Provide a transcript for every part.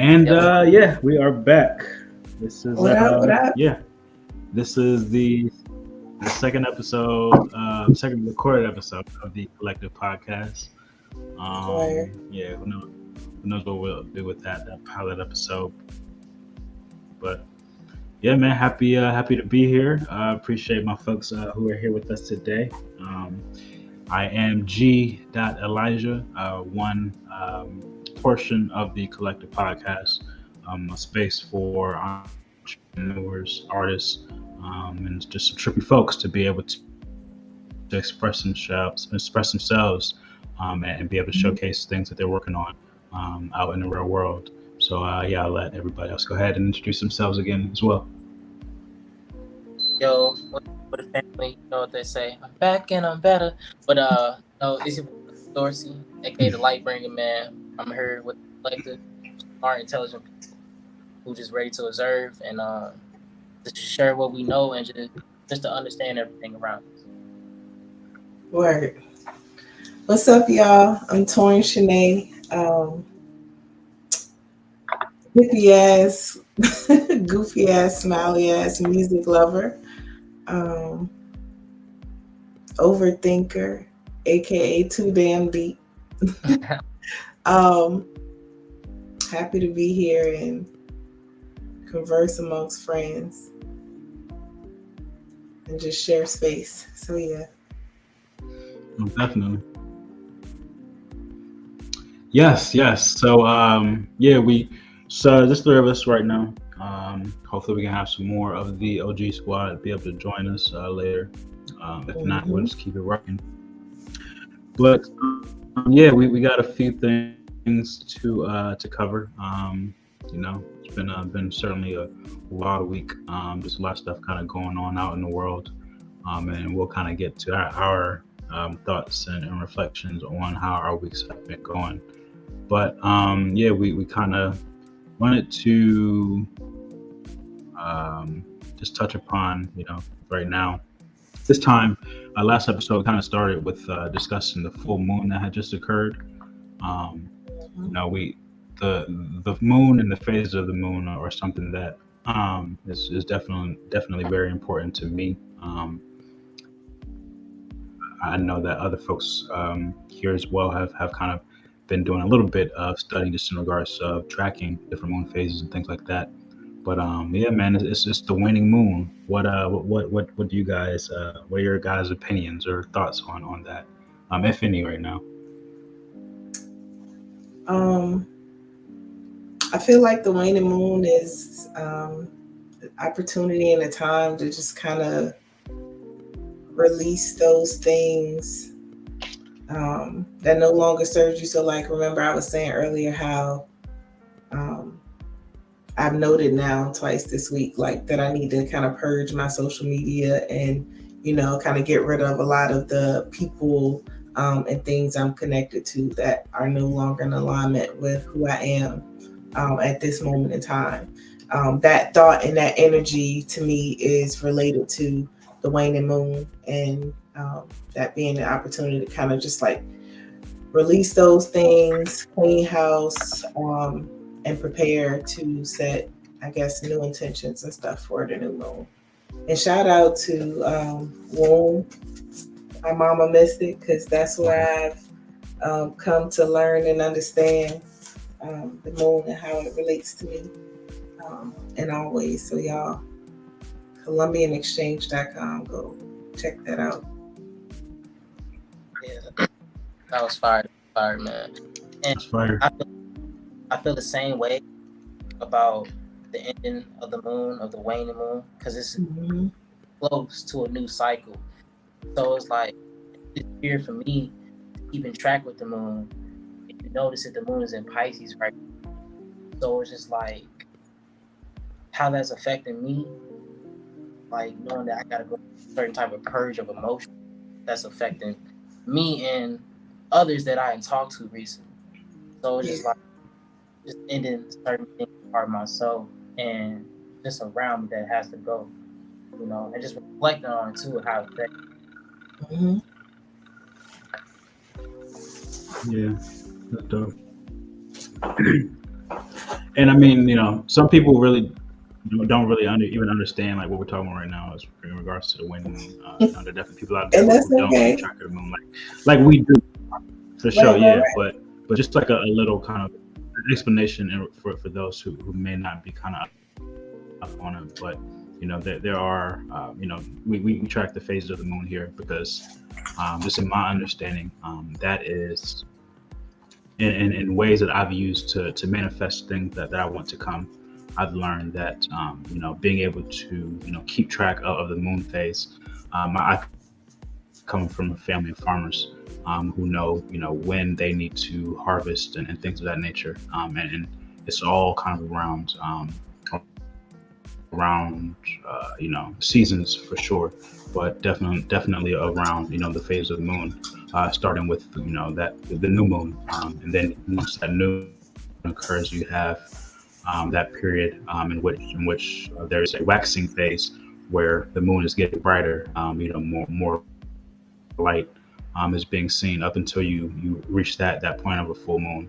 And Yep. yeah, we are back. This is What up? What up? yeah, this is the second episode, second recorded episode of the Collective Podcast. Where? Yeah, who knows what we'll do with that pilot episode. But yeah, man, happy to be here. Appreciate my folks who are here with us today. I am G. Elijah, one portion of the Collective Podcast, a space for entrepreneurs, artists, and just some trippy folks to be able to express themselves, and be able to showcase things that they're working on out in the real world. So yeah, I'll let everybody else go ahead and introduce themselves again as well. Yo, what the family? You know what they say? I'm back and I'm better. But no, it's your boy Dorsey, aka the Light Bringer Man. I'm here with collective, smart, intelligent people who just ready to observe and just share what we know and just to understand everything around us. Word. What's up, y'all? I'm Torin Shanae. Hippie ass, goofy ass, smiley ass music lover. Um, Overthinker, aka too damn deep. um, Happy to be here and converse amongst friends and just share space. So yeah. Definitely. Yes. So so just three of us right now. Hopefully we can have some more of the OG squad be able to join us later. If not, we'll just keep it rocking. But yeah, we got a few things to cover. It's been certainly a wild week. Just a lot of stuff kind of going on out in the world, and we'll kind of get to our thoughts and reflections on how our weeks have been going. But yeah, we kind of wanted to just touch upon, right now, this time, last episode kind of started with discussing the full moon that had just occurred. We the moon and the phases of the moon are something that is definitely very important to me. I know that other folks here as well have kind of been doing a little bit of study just in regards to tracking different moon phases and things like that. But yeah, man, it's just the waning moon. What do you guys? What are your guys' opinions or thoughts on that, if any, right now? I feel like the waning moon is an opportunity and a time to just kind of release those things that no longer serves you. So, like, remember I was saying earlier how I've noted now twice this week, like, that I need to kind of purge my social media and, kind of get rid of a lot of the people and things I'm connected to that are no longer in alignment with who I am at this moment in time. That thought and that energy to me is related to the waning moon, and that being an opportunity to kind of just like release those things, clean house, and prepare to set, I guess, new intentions and stuff for the new moon. And shout out to Womb, my mama mystic, because that's where I've come to learn and understand the moon and how it relates to me in all ways. So y'all, ColumbianExchange.com, go check that out. Yeah, that was fire, man. And That's fire. I feel the same way about the ending of the moon, of the waning moon, because it's close to a new cycle. So it's like it's weird for me keeping track with the moon. If you notice that the moon is in Pisces right now. So it's just like how that's affecting me, like knowing that I gotta go through a certain type of purge of emotion that's affecting me and others that I ain't talked to recently. So it's just like just ending certain things part of myself and just around me that has to go, and just reflecting on it too, how it affects. Yeah, that's dope. And I mean, some people really don't really even understand like what we're talking about right now is in regards to the waning moon. There are definitely people out there And that's who don't keep okay. track of the moon like we do for sure, Right, right, yeah. right. But just like a little kind of explanation for those who may not be kind of up on it, but there are we track the phases of the moon here because just in my understanding, that is in ways that I've used to manifest things that I want to come. I've learned that being able to keep track of the moon phase. I come from a family of farmers who know when they need to harvest and things of that nature, and it's all kind of around seasons for sure, but definitely around the phase of the moon, starting with that the new moon, and then once that new moon occurs, you have that period in which there is a waxing phase where the moon is getting brighter, more light is being seen up until you reach that point of a full moon,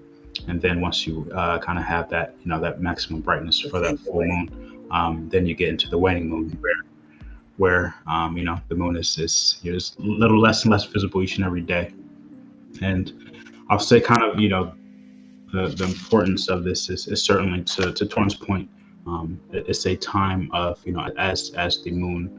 and then once you kind of have that that maximum brightness To for that fade full away. moon, then you get into the waning moon where the moon is a little less and less visible each and every day. And I'll say kind of the importance of this is certainly to Torn's point. It's a time of as the moon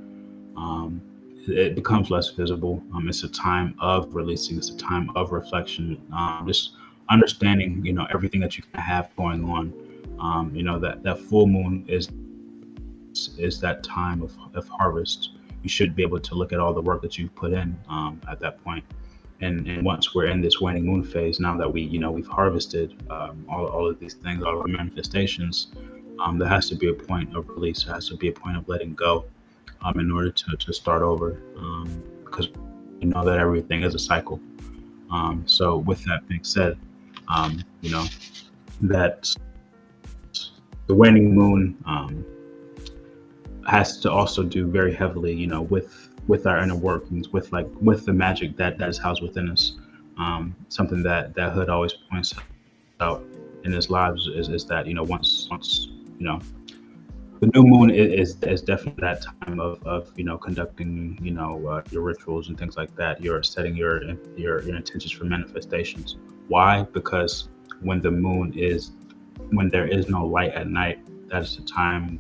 um, it becomes less visible. It's a time of releasing. It's a time of reflection. Just understanding, everything that you can have going on. That full moon is that time of harvest. You should be able to look at all the work that you've put in at that point. And once we're in this waning moon phase, now that we've harvested all of these things, all of our manifestations, there has to be a point of release. There has to be a point of letting go in order to start over, because we know that everything is a cycle. So with that being said, that the waning moon has to also do very heavily, with our inner workings, with the magic that is housed within us. Something that Hood always points out in his lives is that once you know the new moon is definitely that time of conducting your rituals and things like that. You're setting your intentions for manifestations. Why? Because when the moon is when there is no light at night, that is the time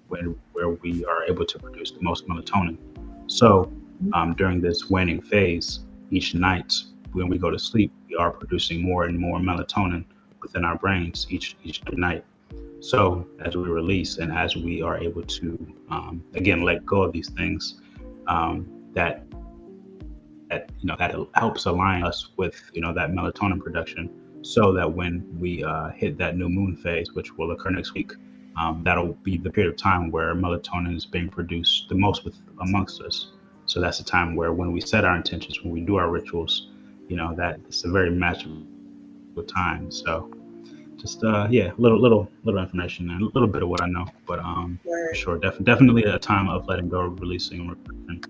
where we are able to produce the most melatonin. So during this waning phase, each night when we go to sleep, we are producing more and more melatonin within our brains each night. So as we release and as we are able to again let go of these things, that that helps align us with that melatonin production, so that when we hit that new moon phase, which will occur next week, that'll be the period of time where melatonin is being produced the most with amongst us. So that's the time where when we set our intentions, when we do our rituals, that it's a very magical time. So just yeah, little information and a little bit of what I know, but for Right. sure, definitely a time of letting go, releasing, and reflection,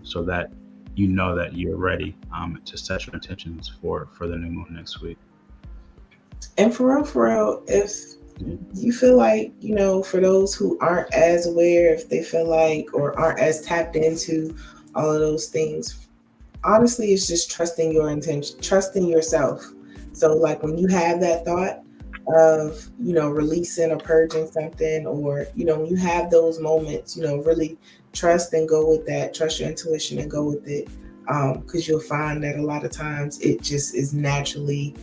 so that that you're ready to set your intentions for the new moon next week. And for real, if Yeah. you feel like, for those who aren't as aware, if they feel like or aren't as tapped into all of those things, honestly, it's just trusting your intention, trusting yourself. So, like when you have that thought of, releasing or purging something, or, when you have those moments, really trust and go with that, trust your intuition and go with it. Because you'll find that a lot of times it just is naturally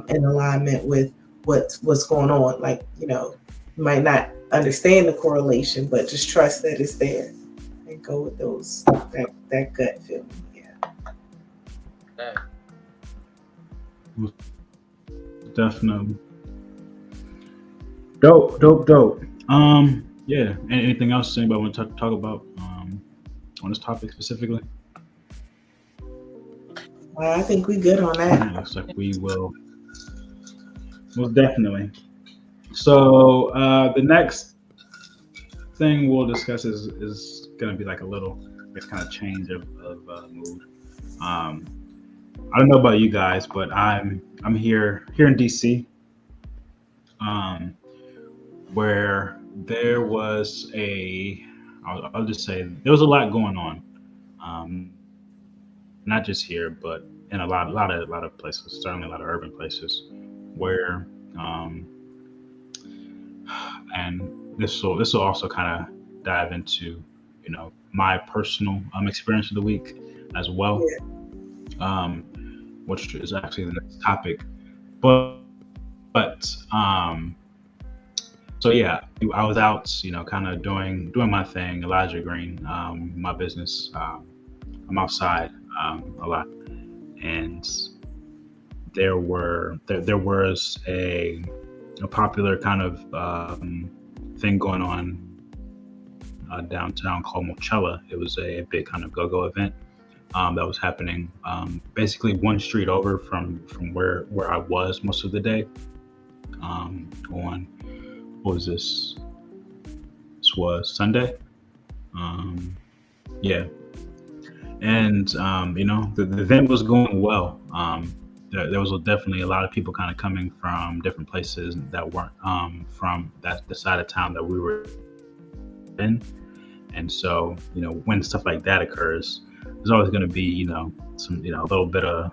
in alignment with what's going on. Like, you might not understand the correlation, but just trust that it's there and go with that gut feeling. Yeah. That Definitely. Dope. Yeah. Anything else anybody want to talk about on this topic specifically? Well, I think we good on All right, that. looks like we will most definitely. So the next thing we'll discuss is going to be like a little, it's kind of change of mood. Um, I don't know about you guys, but I'm here in DC. um, where there was I'll just say there was a lot going on, not just here, but in a lot of places, certainly a lot of urban places, where, um, and this will also kind of dive into, my personal experience of the week as well, Yeah. which is actually the next topic. But so yeah, I was out, kind of doing my thing, Elijah Green, my business. I'm outside a lot, and there was a popular kind of thing going on downtown called Mochella. It was a big kind of go-go event that was happening basically one street over from where I was most of the day. On What was this? This was Sunday. Um, yeah, and the event was going well. There was definitely a lot of people kind of coming from different places that weren't from the side of town that we were in. And so, when stuff like that occurs, there's always going to be, some, a little bit of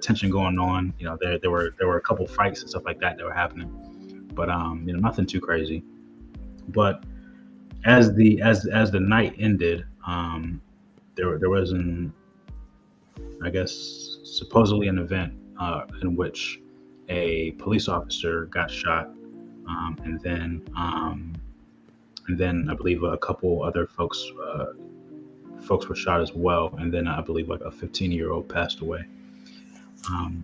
tension going on. There were a couple fights and stuff like that were happening, but nothing too crazy. But as the night ended, there was I guess supposedly an event in which a police officer got shot, um, and then um, and then I believe a couple other folks were shot as well, and then I believe like a 15-year-old passed away. Um,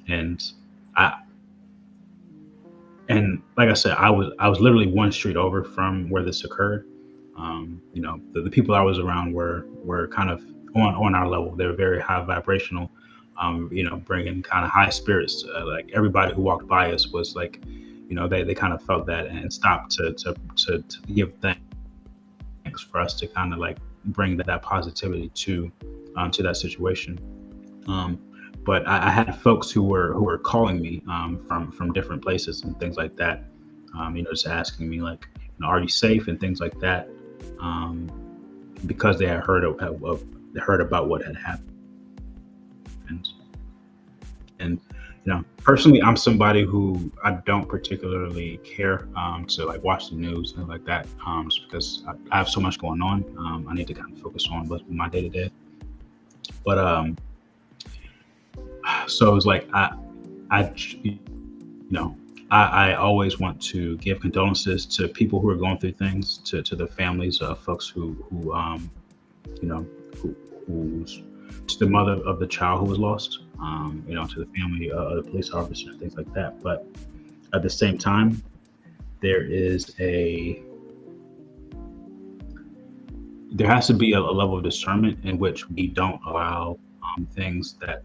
and I and like I said, I was literally one street over from where this occurred. The people I was around were kind of on our level. They were very high vibrational, bringing kind of high spirits. Like everybody who walked by us was like, they kind of felt that and stopped to give thanks for us to kind of like bring that positivity to that situation. Um, but I had folks who were calling me from different places and things like that. Just asking me like, are you safe and things like that, um, because they had heard about what had happened. And personally, I'm somebody who I don't particularly care to like watch the news and like that, just because I have so much going on. I need to kind of focus on what's my day to day. But so it's like I you know I always want to give condolences to people who are going through things, to the families of folks who you know who, who's to the mother of the child who was lost, to the family of the police officer and things like that. But at the same time, there is a there has to be a level of discernment in which we don't allow things that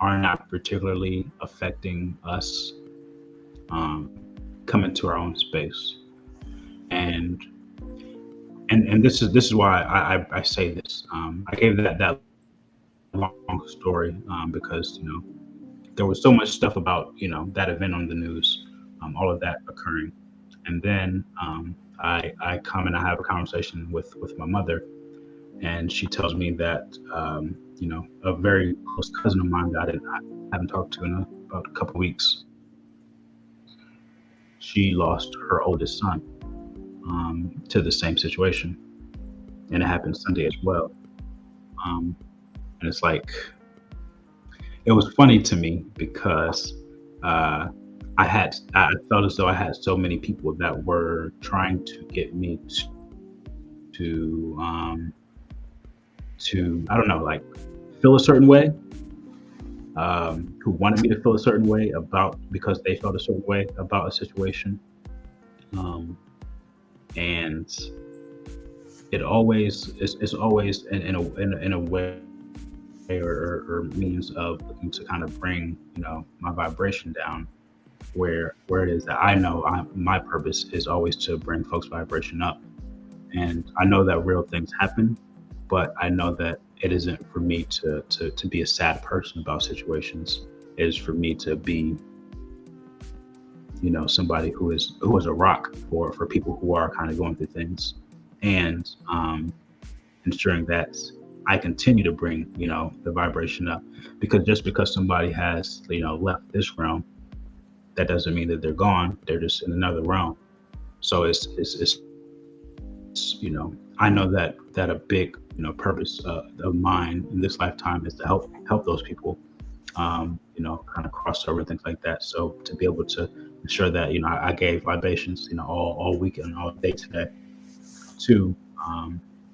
are not particularly affecting us um, come into our own space. And and this is why I say this. I gave that long story because there was so much stuff about that event on the news, all of that occurring, and then I come and I have a conversation with my mother, and she tells me that a very close cousin of mine that I haven't talked to in about a couple of weeks, she lost her oldest son to the same situation, and it happened Sunday as well. Um, and it's like it was funny to me because uh, I felt as though I had so many people that were trying to get me to I don't know, like feel a certain way, who wanted me to feel a certain way about because they felt a certain way about a situation, um, and it's always in a way or means of looking to kind of bring my vibration down, where it is that I know my purpose is always to bring folks vibration up. And I know that real things happen, but I know that it isn't for me to be a sad person about situations. It is for me to be somebody who is a rock for people who are kind of going through things, and ensuring that I continue to bring the vibration up, because just because somebody has left this realm, that doesn't mean that they're gone. They're just in another realm. So I know that a big purpose of mine in this lifetime is to help those people, kind of cross over and things like that. So to be able to ensure that I gave libations all weekend, all day today to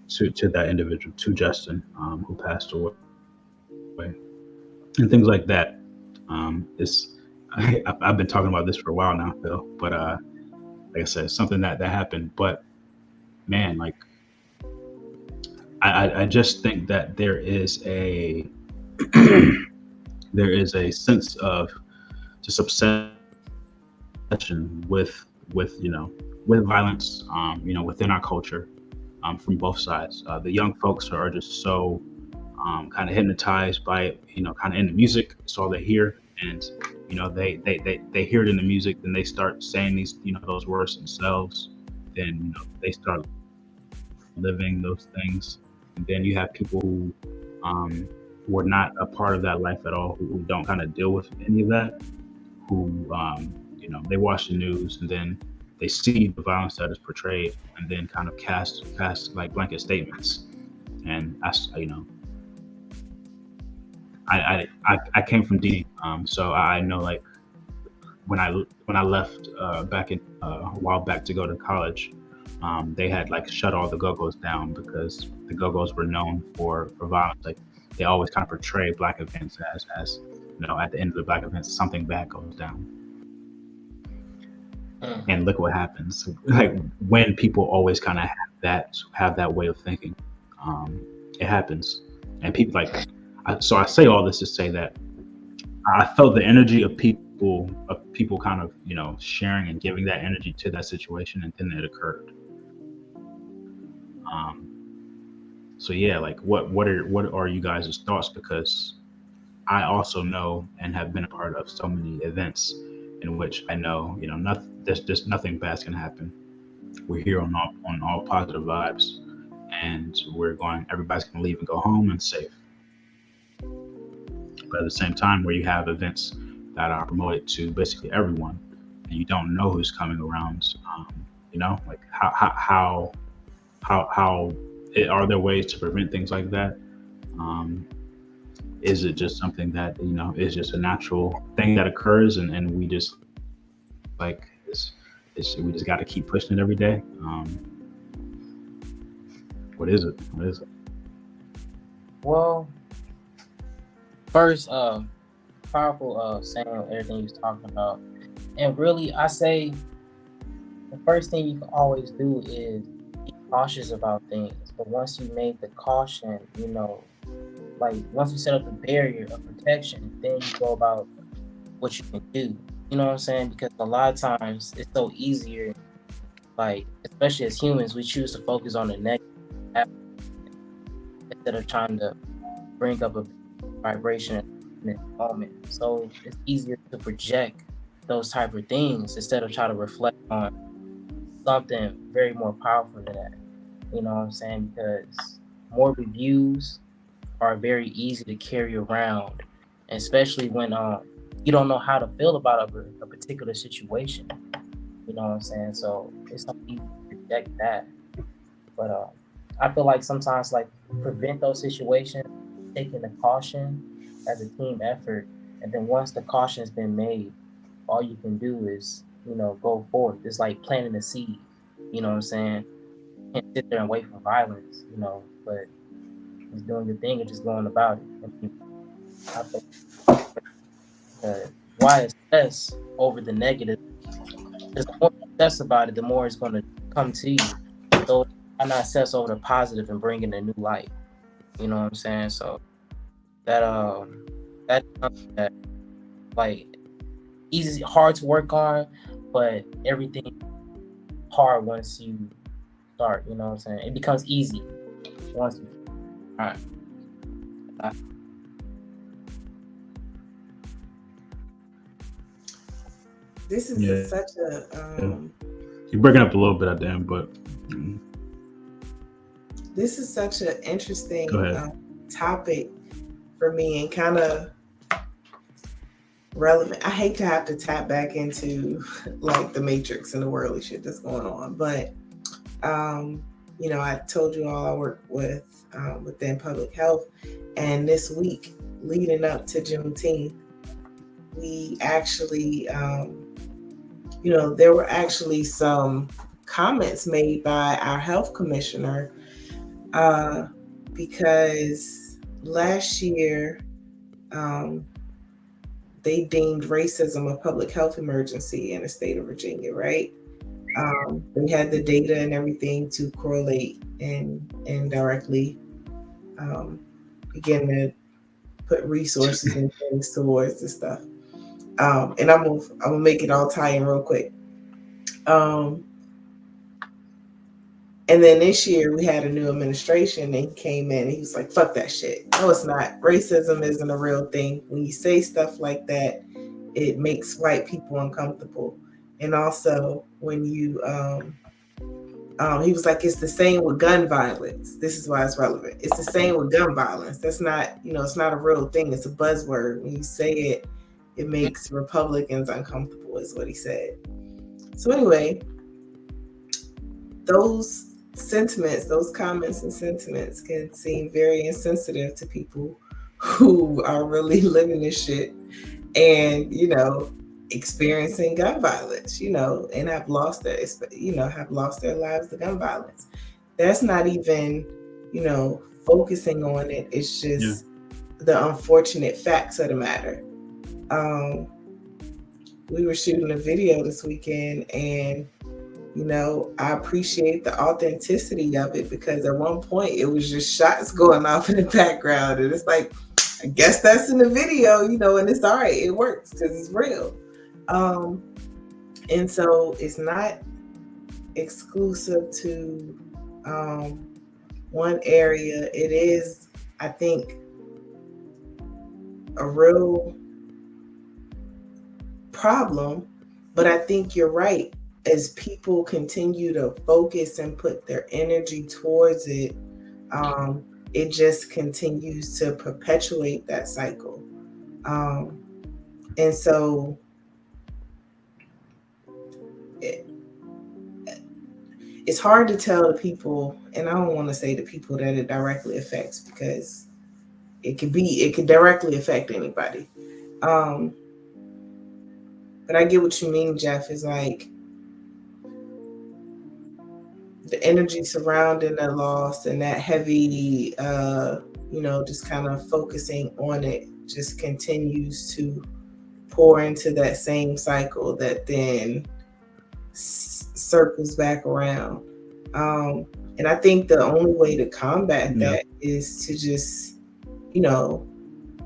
to that individual, to Justin, who passed away, and things like that. It's I've been talking about this for a while now, Phil, but like I said, something that happened. But man, like I just think that there is a there is a sense of just obsession with violence, within our culture, from both sides. The young folks are just so kind of hypnotized by it, kind of in the music. It's all they hear, and they hear it in the music, then they start saying these those words themselves. Then they start living those things, and then you have people who are not a part of that life at all, who don't kind of deal with any of that, who they watch the news and then they see the violence that is portrayed, and then kind of cast like blanket statements. And I came from D, so I know, like, when I left back in a while back to go to college, they had like shut all the go-go's down because the go-go's were known for violence. Like, they always kind of portray black events as at the end of the black events something bad goes down. And look what happens. Like, when people always kind of have that way of thinking, it happens. And people, like, so I say all this to say that I felt the energy of people kind of sharing and giving that energy to that situation, and then it occurred. So yeah, like, what are you guys' thoughts? Because I also know and have been a part of so many events in which I know nothing, there's nothing bad's gonna happen. We're here on all positive vibes, and everybody's gonna leave and go home and safe. But at the same time, where you have events that are promoted to basically everyone, and you don't know who's coming around, like, how are there ways to prevent things like that? Is it just something that is just a natural thing that occurs, and we just, like, we just got to keep pushing it every day? What is it? Well, first, powerful saying everything you was talking about, and really, I say the first thing you can always do is be cautious about things. But once you made the caution, like, once you set up the barrier of protection, then you go about what you can do. You know what I'm saying? Because a lot of times it's so easier, like, especially as humans, we choose to focus on the negative instead of trying to bring up a vibration in the moment. So it's easier to project those type of things instead of try to reflect on something very more powerful than that. You know what I'm saying? Because more reviews are very easy to carry around, especially when you don't know how to feel about a particular situation. You know what I'm saying? So it's not easy to project that. But I feel like sometimes, like, prevent those situations, taking the caution as a team effort, and then once the caution has been made, all you can do is go forth. It's like planting a seed. You know what I'm saying? You can't sit there and wait for violence. But just doing your thing and just going about it. And I feel why obsess over the negative? Because the more you obsess about it, the more it's going to come to you. So why not obsess over the positive and bring in a new light? You know what I'm saying? So that's something that, like, easy, hard to work on, but everything hard once you start. You know what I'm saying? It becomes easy once you. All right. this is Yeah. such a You're breaking up a little bit at the end, but this is such an go interesting ahead. topic for me, and kind of relevant. I hate to have to tap back into like the matrix and the worldly shit that's going on, but you know, I told you all I work with within public health, and this week leading up to Juneteenth, we actually, you know, there were actually some comments made by our health commissioner uh, because last year um, they deemed racism a public health emergency in the state of Virginia, right? They had the data and everything to correlate and directly um, begin to put resources and things towards this stuff. And I'm gonna make it all tie in real quick. Um, and then this year we had a new administration, and he came in and he was like, "Fuck that shit. No, it's not. Racism isn't a real thing. When you say stuff like that, it makes white people uncomfortable. And also when you he was like, it's the same with gun violence. This is why it's relevant. It's the same with gun violence. That's not, you know, it's not a real thing. It's a buzzword. When you say it, it makes Republicans uncomfortable, is what he said. So anyway, those sentiments, those comments and sentiments can seem very insensitive to people who are really living this shit and, you know, experiencing gun violence, you know, and have lost their lives to gun violence. That's not even, you know, focusing on it. It's just the unfortunate facts of the matter. We were shooting a video this weekend, and you know, I appreciate the authenticity of it, because at one point it was just shots going off in the background, and it's like, I guess that's in the video, you know, and it's all right. It works because it's real. And so it's not exclusive to one area. It is, I think, a real problem. But I think you're right. As people continue to focus and put their energy towards it, it just continues to perpetuate that cycle. And so it's hard to tell the people, and I don't want to say the people that it directly affects, because it could directly affect anybody. But I get what you mean, Jeff. Is like the energy surrounding the loss and that heavy, you know, just kind of focusing on it just continues to pour into that same cycle that then circles back around. And I think the only way to combat that is to just, you know,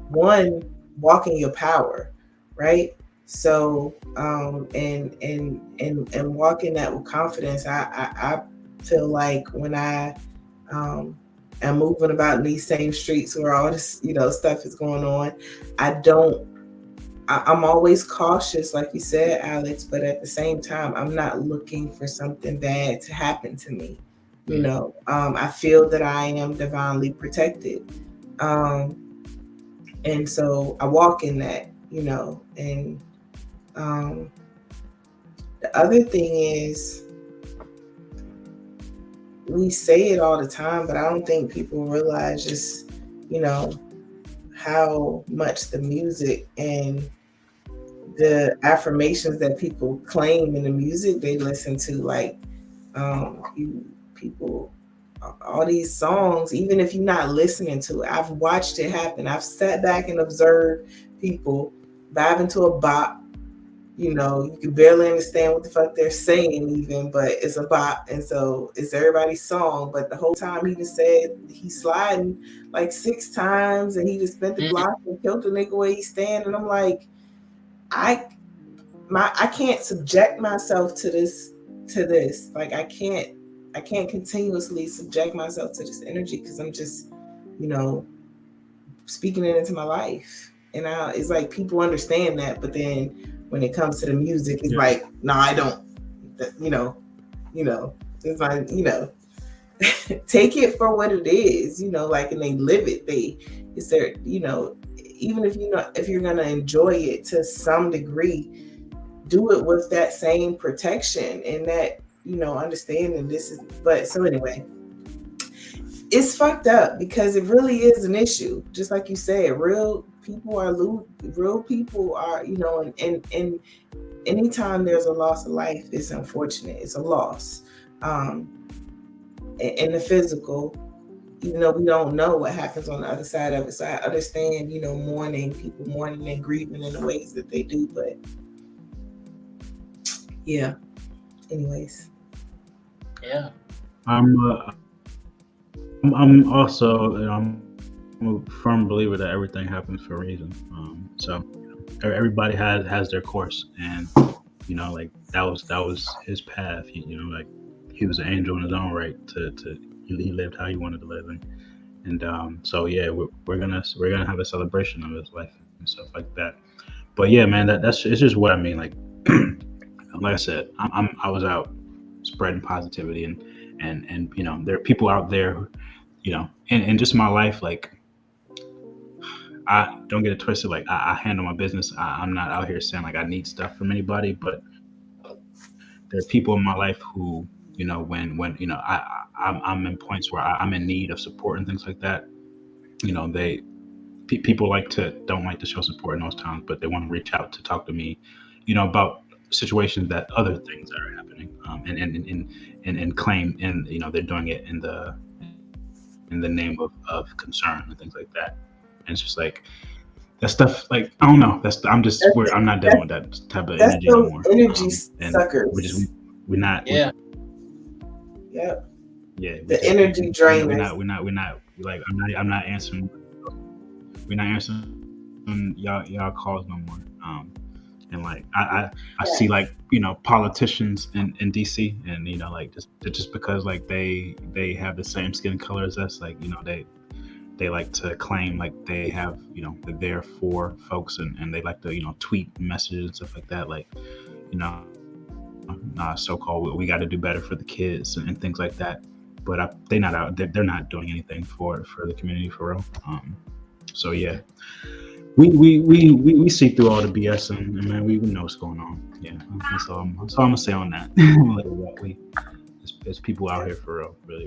one, walk in your power, right? So and walking that with confidence. I feel like when I am moving about in these same streets where all this, you know, stuff is going on, I'm always cautious, like you said, Alex, but at the same time, I'm not looking for something bad to happen to me. You know, I feel that I am divinely protected. And so I walk in that, you know, and the other thing is, we say it all the time, but I don't think people realize just, you know, how much the music and the affirmations that people claim in the music they listen to, like people, all these songs, even if you're not listening to it, I've watched it happen. I've sat back and observed people vibe into a bop. You know, you can barely understand what the fuck they're saying even, but it's a bop, and so it's everybody's song. But the whole time he just said he's sliding like 6 times, and he just spent the block and killed the nigga where he's standing. And I'm like, I can't subject myself to this. Like I can't continuously subject myself to this energy, because I'm just, you know, speaking it into my life. And it's like people understand that, but then when it comes to the music, it's Yeah. like, no, I don't, you know, it's like, take it for what it is, like, and they live it. It's their, even if you're gonna enjoy it to some degree, do it with that same protection and that, understanding this is, but so anyway, it's fucked up because it really is an issue. Just like you said, real people are, and anytime there's a loss of life, it's unfortunate. It's a loss. In the physical, even though we don't know what happens on the other side of it. So I understand, people mourning and grieving in the ways that they do, but yeah. Anyways. Yeah. I'm also, I'm a firm believer that everything happens for a reason. So everybody has their course, and like that was his path. Like he was an angel in his own right. He lived how he wanted to live, and so yeah, we're gonna have a celebration of his life and stuff like that. But yeah, man, that's it's just what I mean. Like I said, I was out spreading positivity, and there are people out there who, and just my life, like, I don't get it twisted. Like, I handle my business. I'm not out here saying like I need stuff from anybody, but there are people in my life who, when I'm in points where I'm in need of support and things like that. They people don't like to show support in those times, but they want to reach out to talk to me, about situations that other things that are happening, and claim, and they're doing it in the name of concern and things like that. And it's just like that stuff. Like, I don't know. I'm not dealing with that type of That's energy no those more. energy And suckers. we're not. Yeah. Yep. Yeah, The energy drainers. we're not like I'm not answering. We're not answering y'all calls no more. And like I see, Yeah. like, politicians in DC, and like, just because like they have the same skin color as us, like, they like to claim like they have, they're there for folks, and they like to, tweet messages and stuff like that, like, so-called, we got to do better for the kids, and things like that. But they not out. They're not doing anything for the community for real. So yeah, we see through all the BS, and man, we know what's going on. Yeah, that's all I'm gonna say on that. Like, what there's people out here for real, really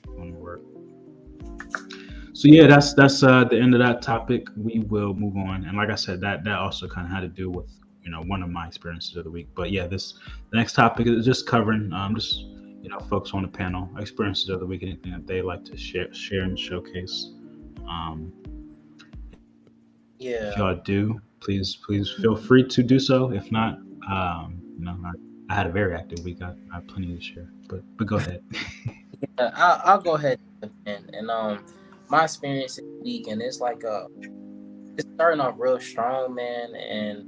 doing the work. So yeah, that's the end of that topic. We will move on, and like I said, that also kind of had to do with, one of my experiences of the week. But yeah, the next topic is just covering, just, folks on the panel experiences of the week, anything that they like to share and showcase. Um, if Yeah. y'all do, please feel free to do so. If not, I had a very active week. I have plenty to share, but go ahead. Yeah, I'll go ahead and my experience this week, and it's like it's starting off real strong, man, and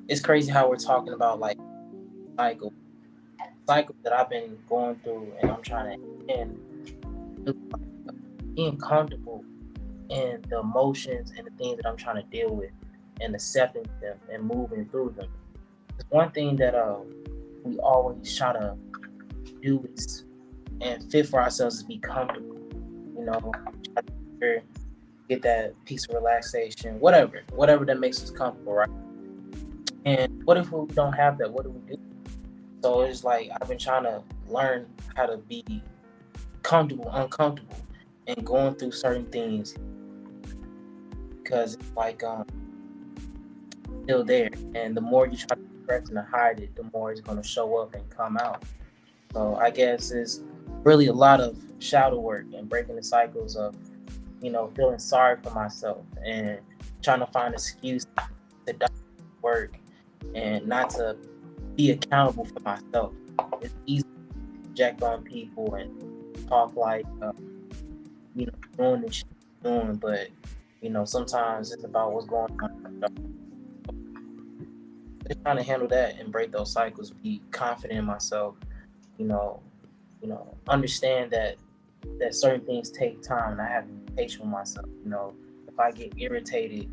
it's crazy how we're talking about like cycle cycle that I've been going through, and I'm trying to end, being comfortable in the emotions and the things that I'm trying to deal with, and accepting them and moving through them. It's one thing that we always try to do is and fit for ourselves is be comfortable, try to get that peace of relaxation, whatever that makes us comfortable, right? And what if we don't have that? What do we do? So it's like I've been trying to learn how to be comfortable, uncomfortable, and going through certain things because it's like still there. And the more you try to suppress and hide it, the more it's gonna show up and come out. So I guess it's really a lot of shadow work and breaking the cycles of, feeling sorry for myself and trying to find excuse to not work and not to be accountable for myself. It's easy to project on people and talk like, doing the shit you're doing, but sometimes it's about what's going on. Just trying to handle that and break those cycles, be confident in myself, you know, understand that certain things take time, and I have to be patient with myself. If I get irritated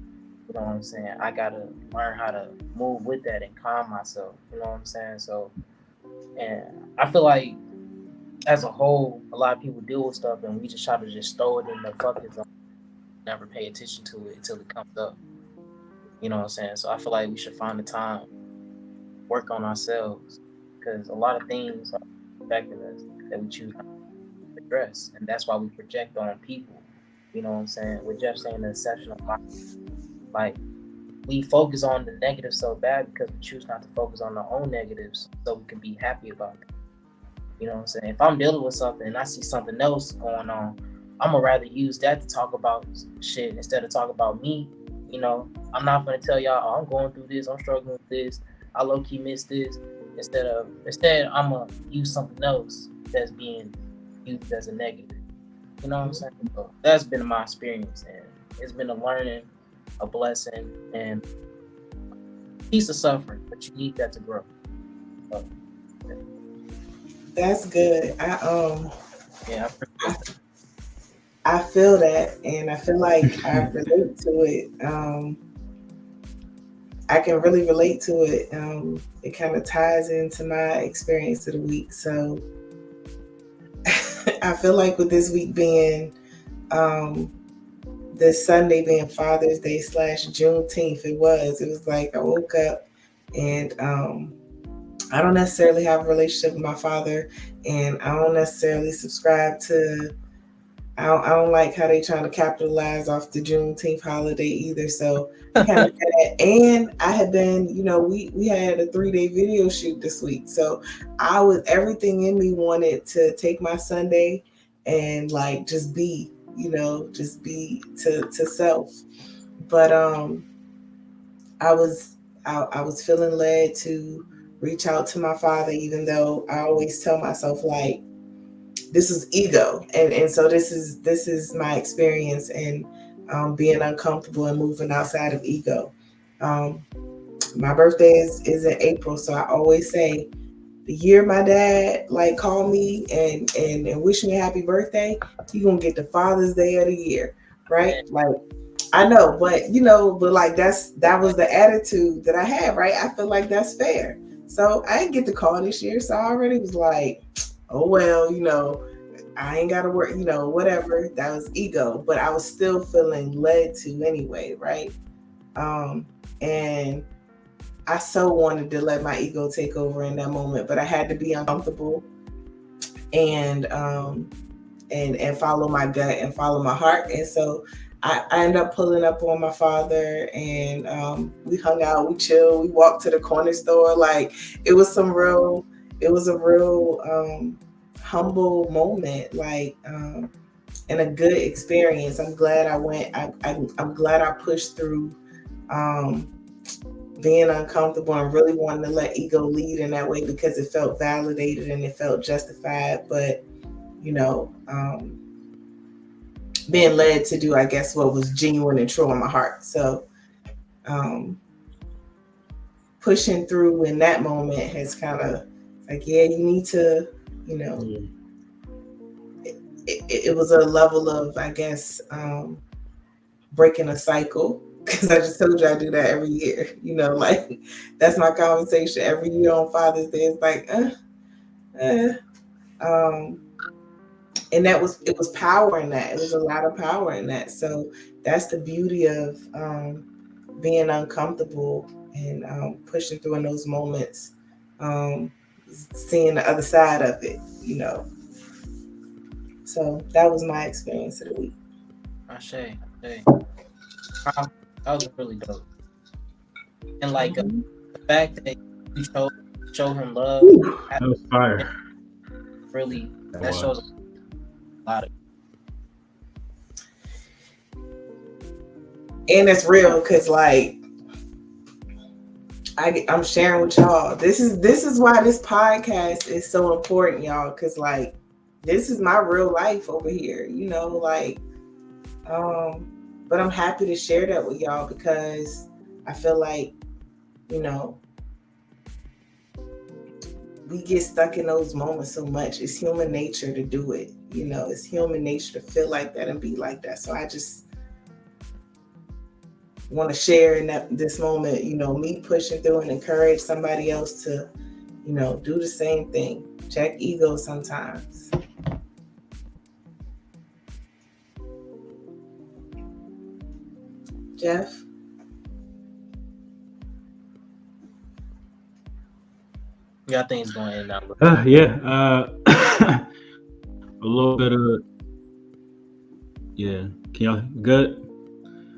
You know what I'm saying? I gotta learn how to move with that and calm myself. You know what I'm saying? So, and I feel like as a whole, a lot of people deal with stuff and we just try to just throw it in the fucking zone, never pay attention to it until it comes up. You know what I'm saying? So I feel like we should find the time, work on ourselves, because a lot of things are affecting us that we choose not to address, and that's why we project on people. You know what I'm saying? With Jeff saying the exception of life, like we focus on the negative so bad because we choose not to focus on our own negatives so we can be happy about it. You know what I'm saying? If I'm dealing with something and I see something else going on, I'm gonna rather use that to talk about shit instead of talk about me. You know, I'm not gonna tell y'all, oh, I'm going through this, I'm struggling with this, I low key miss this. Instead, I'm gonna use something else that's being used as a negative. You know what I'm saying? So that's been my experience, and it's been a learning, a blessing, and a piece of suffering, but you need that to grow. So, That's good. yeah, I feel that, and I feel like I relate to it. I can really relate to it. It kind of ties into my experience of the week. So I feel like with this week being this Sunday being Father's Day / Juneteenth, it was like I woke up and I don't necessarily have a relationship with my father, and I don't necessarily subscribe to. I don't like how they trying to capitalize off the Juneteenth holiday either. So kind of that. And I had been, we had a 3-day video shoot this week. So I was everything in me wanted to take my Sunday and like just be, just be to self. But I was feeling led to reach out to my father, even though I always tell myself like this is ego, and so this is my experience in being uncomfortable and moving outside of ego. My birthday is in April, so I always say the year my dad like called me and wish me a happy birthday, you gonna get the Father's Day of the year, right? Like I know, but like that was the attitude that I had, right? I feel like that's fair. So I didn't get the call this year, so I already was like, oh well, I ain't gotta work, whatever. That was ego, but I was still feeling led to anyway, right? And I so wanted to let my ego take over in that moment, but I had to be uncomfortable and follow my gut and follow my heart. And so I ended up pulling up on my father, and we hung out, we chilled, we walked to the corner store. Like it was a real humble moment, like and a good experience. I'm glad I went. I'm glad I pushed through being uncomfortable and really wanting to let ego lead in that way because it felt validated and it felt justified. But being led to do, I guess, what was genuine and true in my heart. So pushing through in that moment has kind of like, yeah, you need to, it was a level of, I guess, breaking a cycle, because I just told you I do that every year. Like that's my conversation every year on Father's Day. It's like, and it was power in that. It was a lot of power in that. So that's the beauty of being uncomfortable and pushing through in those moments, seeing the other side of it, So that was my experience of the week. Ashay. That was really dope. And like the fact that you show him love, that was fire. Really, that shows a lot of. And it's real because like I'm sharing with y'all. This is why this podcast is so important, y'all. Because like this is my real life over here, like. But I'm happy to share that with y'all because I feel like, we get stuck in those moments so much. It's human nature to do it. It's human nature to feel like that and be like that. So want to share in this moment, me pushing through and encourage somebody else to, do the same thing. Check ego sometimes. Jeff? Yeah, I think it's going in now. A little bit of yeah. Can y'all good?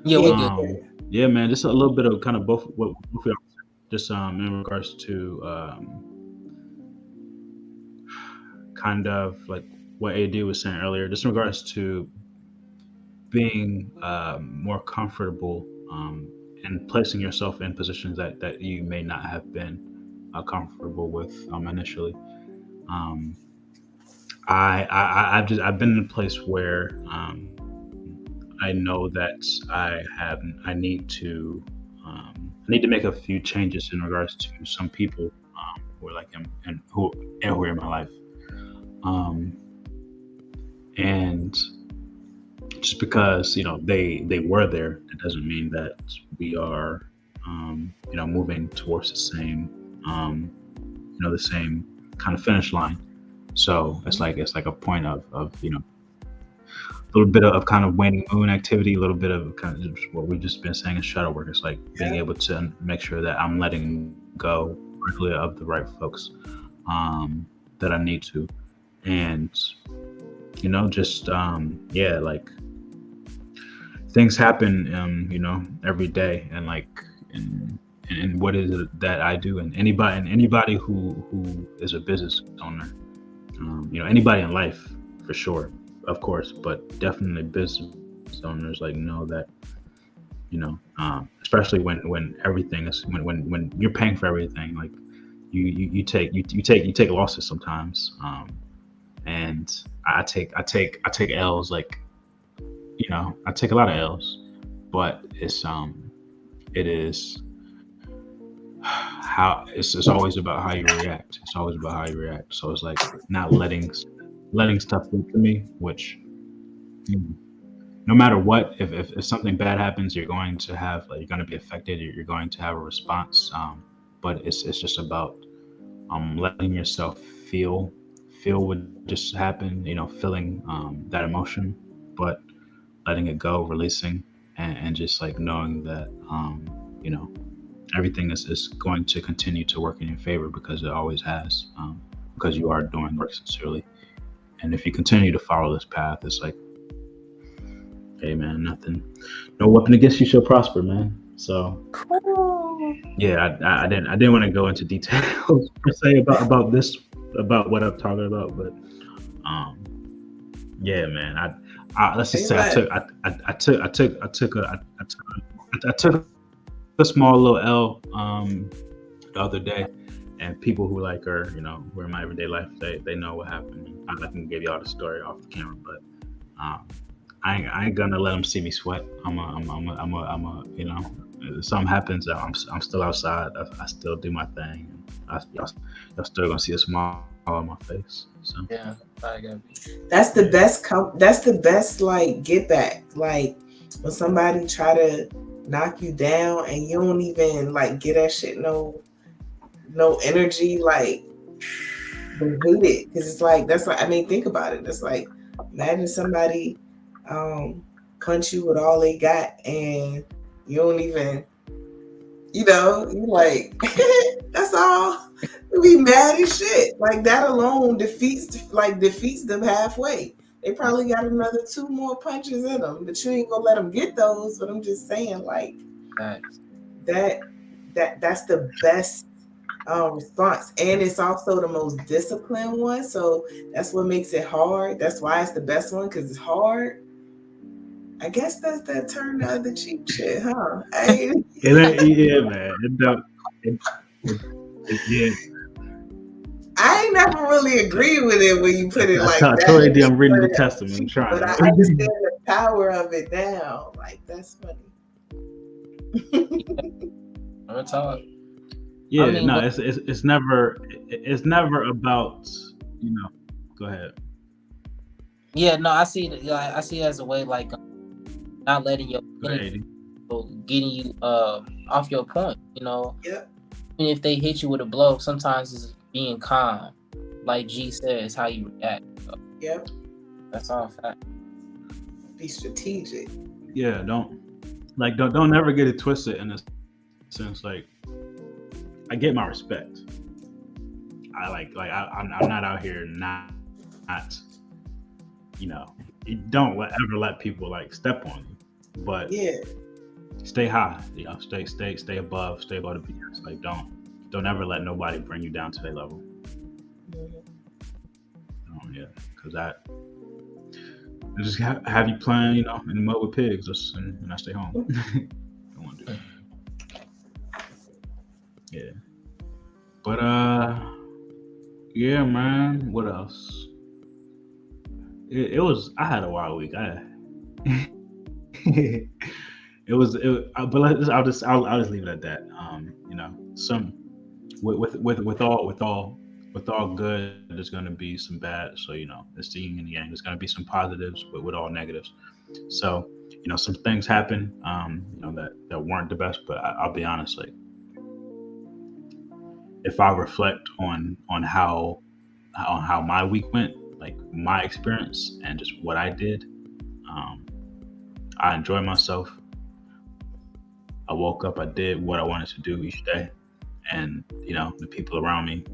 Yeah, we good. Yeah, man. Just a little bit of kind of both what both of y'all said. Just in regards to kind of like what AD was saying earlier, just in regards to being more comfortable and placing yourself in positions that you may not have been comfortable with initially. Um, I've been in a place where I know that I need to I need to make a few changes in regards to some people who are like who are in my life, um, and just because they were there, it doesn't mean that we are moving towards um, the same kind of finish line. So it's like a point of a little bit of kind of waning moon activity, a little bit of kind of just what we've just been saying in shadow work. It's like being able to make sure that I'm letting go quickly of the right folks that I need to, and just like things happen every day, and like and what is it that I do, and anybody who is a business owner, anybody in life for sure, of course, but definitely business owners like know that especially when everything is when you're paying for everything, like you take losses sometimes, and I take L's, like I take a lot of L's, but it is how it's always about how you react. It's always about how you react. So it's like not letting stuff get to me, which no matter what, if something bad happens, you're going to have like you're going to be affected. You're going to have a response. But it's just about letting yourself feel what just happened. Feeling that emotion, but letting it go, releasing, and just like knowing that you know everything is going to continue to work in your favor because it always has. Because you are doing work sincerely, and if you continue to follow this path, it's like, hey man, no weapon against you shall prosper, man. So yeah, I didn't want to go into details per se about this, about what I'm talking about, but um yeah, man, let's just say Amen. I took a small little L the other day, and people who like are who are in my everyday life, they know what happened. I can give y'all the story off the camera, but um I ain't gonna let them see me sweat. If something happens, I'm still outside. I still do my thing. Y'all still gonna see a smile on my face. So Yeah, I got That's the best. That's the best. Like get back. Like when somebody try to knock you down and you don't even like get that shit no energy. Like they hate it because it's like that's like, I mean, think about it. It's like imagine somebody punch you with all they got and you don't even you like that's all. You be mad as shit. Like that alone defeats them halfway. They probably got another two more punches in them, but you ain't gonna let them get those. But I'm just saying, like facts. that that's the best response, and it's also the most disciplined one. So that's what makes it hard. That's why it's the best one because it's hard. I guess that's that turn the other cheek shit, huh? it ain't, yeah, man. It, it, yeah. I ain't never really agree with it when you put it like I told that. you I'm reading the Testament. I'm But trying. I understand the power of it now. Like that's funny. Real talk. Yeah, I mean, no, but it's never about Go ahead. yeah, no, I see it. I see it as a way like not letting your Go energy ahead. getting you off your point. Yep. Even if they hit you with a blow, sometimes it's being calm. Like G says, how you react. So Yep. that's all fact. Be strategic. Yeah, don't ever get it twisted in a sense. Like, I get my respect. I'm not out here not you know you don't ever let people like step on you, but Yeah. stay high. Stay above the BS. Like, don't ever let nobody bring you down to their level. Yeah, because that I just have you playing, in the mud with pigs, and I stay home. Don't want to do that. Yeah, but yeah, man. What else? It was. I had a wild week. But I'll just leave it at that. Some with all good, there's going to be some bad. So it's the yin and yang. There's going to be some positives, but with all negatives. So some things happen, that weren't the best. But I'll be honest, like, if I reflect on how my week went, like my experience and just what I did, I enjoyed myself. I woke up, I did what I wanted to do each day, and the people around me,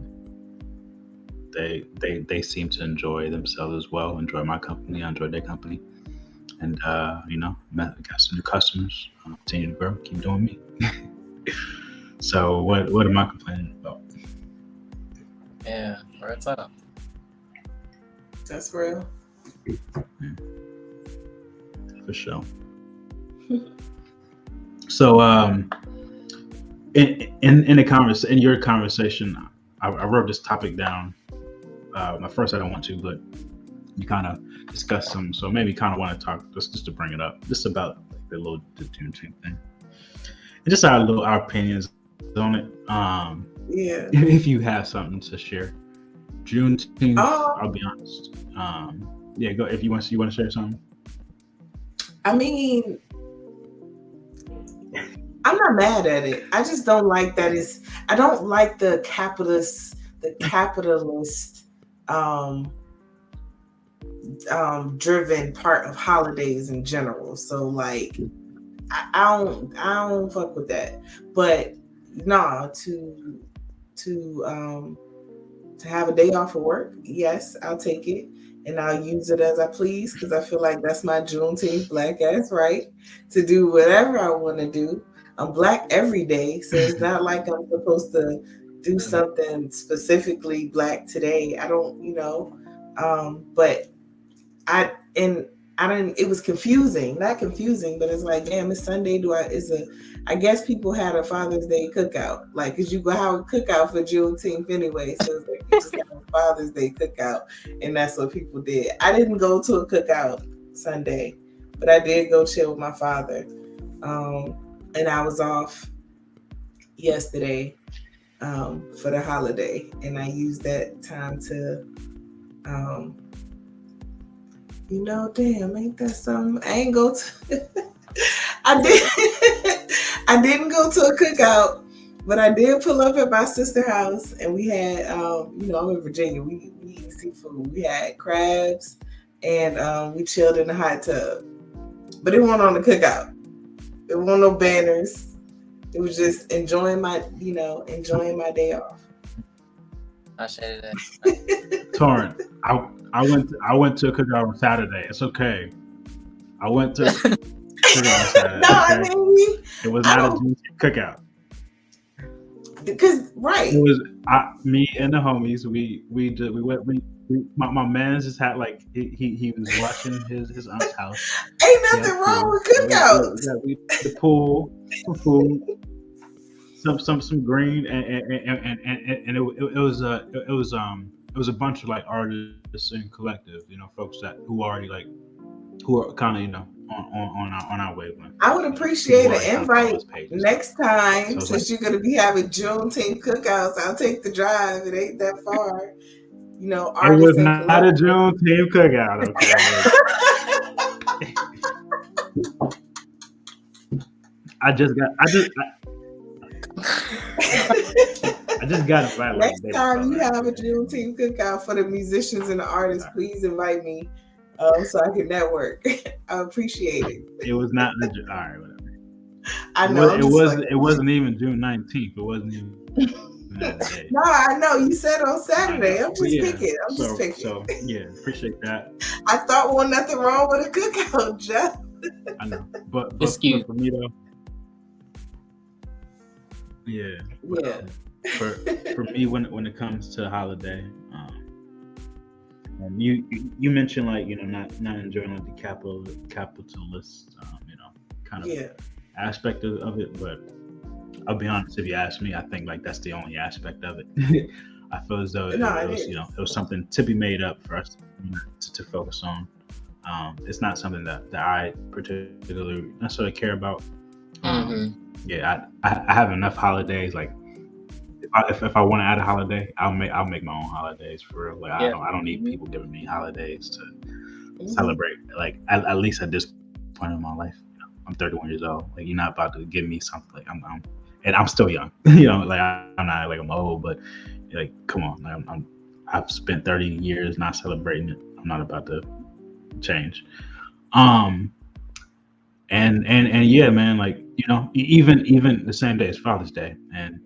they seem to enjoy themselves as well, enjoy my company, I enjoy their company, and got some new customers, continue to grow, keep doing me. So what am I complaining about? Yeah, right up. That's real. For sure. So in your conversation, I wrote this topic down. At first I don't want to, but you kind of discussed some, so maybe kind of want to talk just to bring it up, just about the Juneteenth thing, and just our opinions on it. Yeah. If you have something to share, Juneteenth. I'll be honest. Yeah, go if you want to share something. I mean, I'm not mad at it. I just don't like that I don't like the capitalist driven part of holidays in general. So like I don't fuck with that. But nah, to have a day off of work, yes, I'll take it. And I'll use it as I please, because I feel like that's my Juneteenth black ass right to do whatever I want to do. I'm black every day, so it's not like I'm supposed to do something specifically black today. I don't, but I didn't. It was confusing, not confusing, but it's like, damn, it's Sunday. I guess people had a Father's Day cookout, like, cause you go have a cookout for Juneteenth anyway. So it's like you just have a Father's Day cookout, and that's what people did. I didn't go to a cookout Sunday, but I did go chill with my father, and I was off yesterday for the holiday, and I used that time to. Damn, ain't that something? I ain't go to. I didn't go to a cookout, but I did pull up at my sister's house, and we had, I'm in Virginia. We eat seafood. We had crabs, and we chilled in the hot tub. But it wasn't on the cookout. There weren't no banners. It was just enjoying my day off. I shared that. Torrent, I went to a cookout on Saturday. It's okay. I went to a cookout on Saturday. No, okay? I mean, it was not a cookout. Because right, it was me and the homies. We went. My man just had like he was watching his aunt's house. Ain't nothing wrong with cookouts. We the pool, some food, some green, and it was a bunch of like artists and collective, folks who are kind of on our wavelength. I would appreciate an invite next time, so since you're going to be having Juneteenth cookouts. I'll take the drive. It ain't that far. It was not a Juneteenth cookout, okay? I just got I just got invited like Next a day time before, you right? have a Juneteenth cookout for the musicians and the artists, please invite me so I can network. I appreciate it. It was not all right. Whatever. I know. I'm just like, It wasn't even June 19th. It wasn't even that day. No, I know you said on I Saturday. know. I'm just picking. I'm just picking. So yeah, appreciate that. I thought there was nothing wrong with a cookout, Jeff. I know, but It's cute. for me though, yeah, Yeah. For me when it comes to holiday, you mentioned like not enjoying like the capitalist kind of aspect of it, but I'll be honest, if you ask me, I think like that's the only aspect of it. I feel as though it was it was something to be made up for us to focus on. It's not something that I particularly necessarily care about. Yeah, I have enough holidays. Like if I want to add a holiday, I'll make my own holidays for real. Like I don't need people giving me holidays to celebrate. Like at least at this point in my life, I'm 31 years old. Like you're not about to give me something. Like and I'm still young. Like I'm not like I'm old, but like come on. Like, I've spent 30 years not celebrating it. I'm not about to change. And yeah, man, like even the same day as Father's Day, and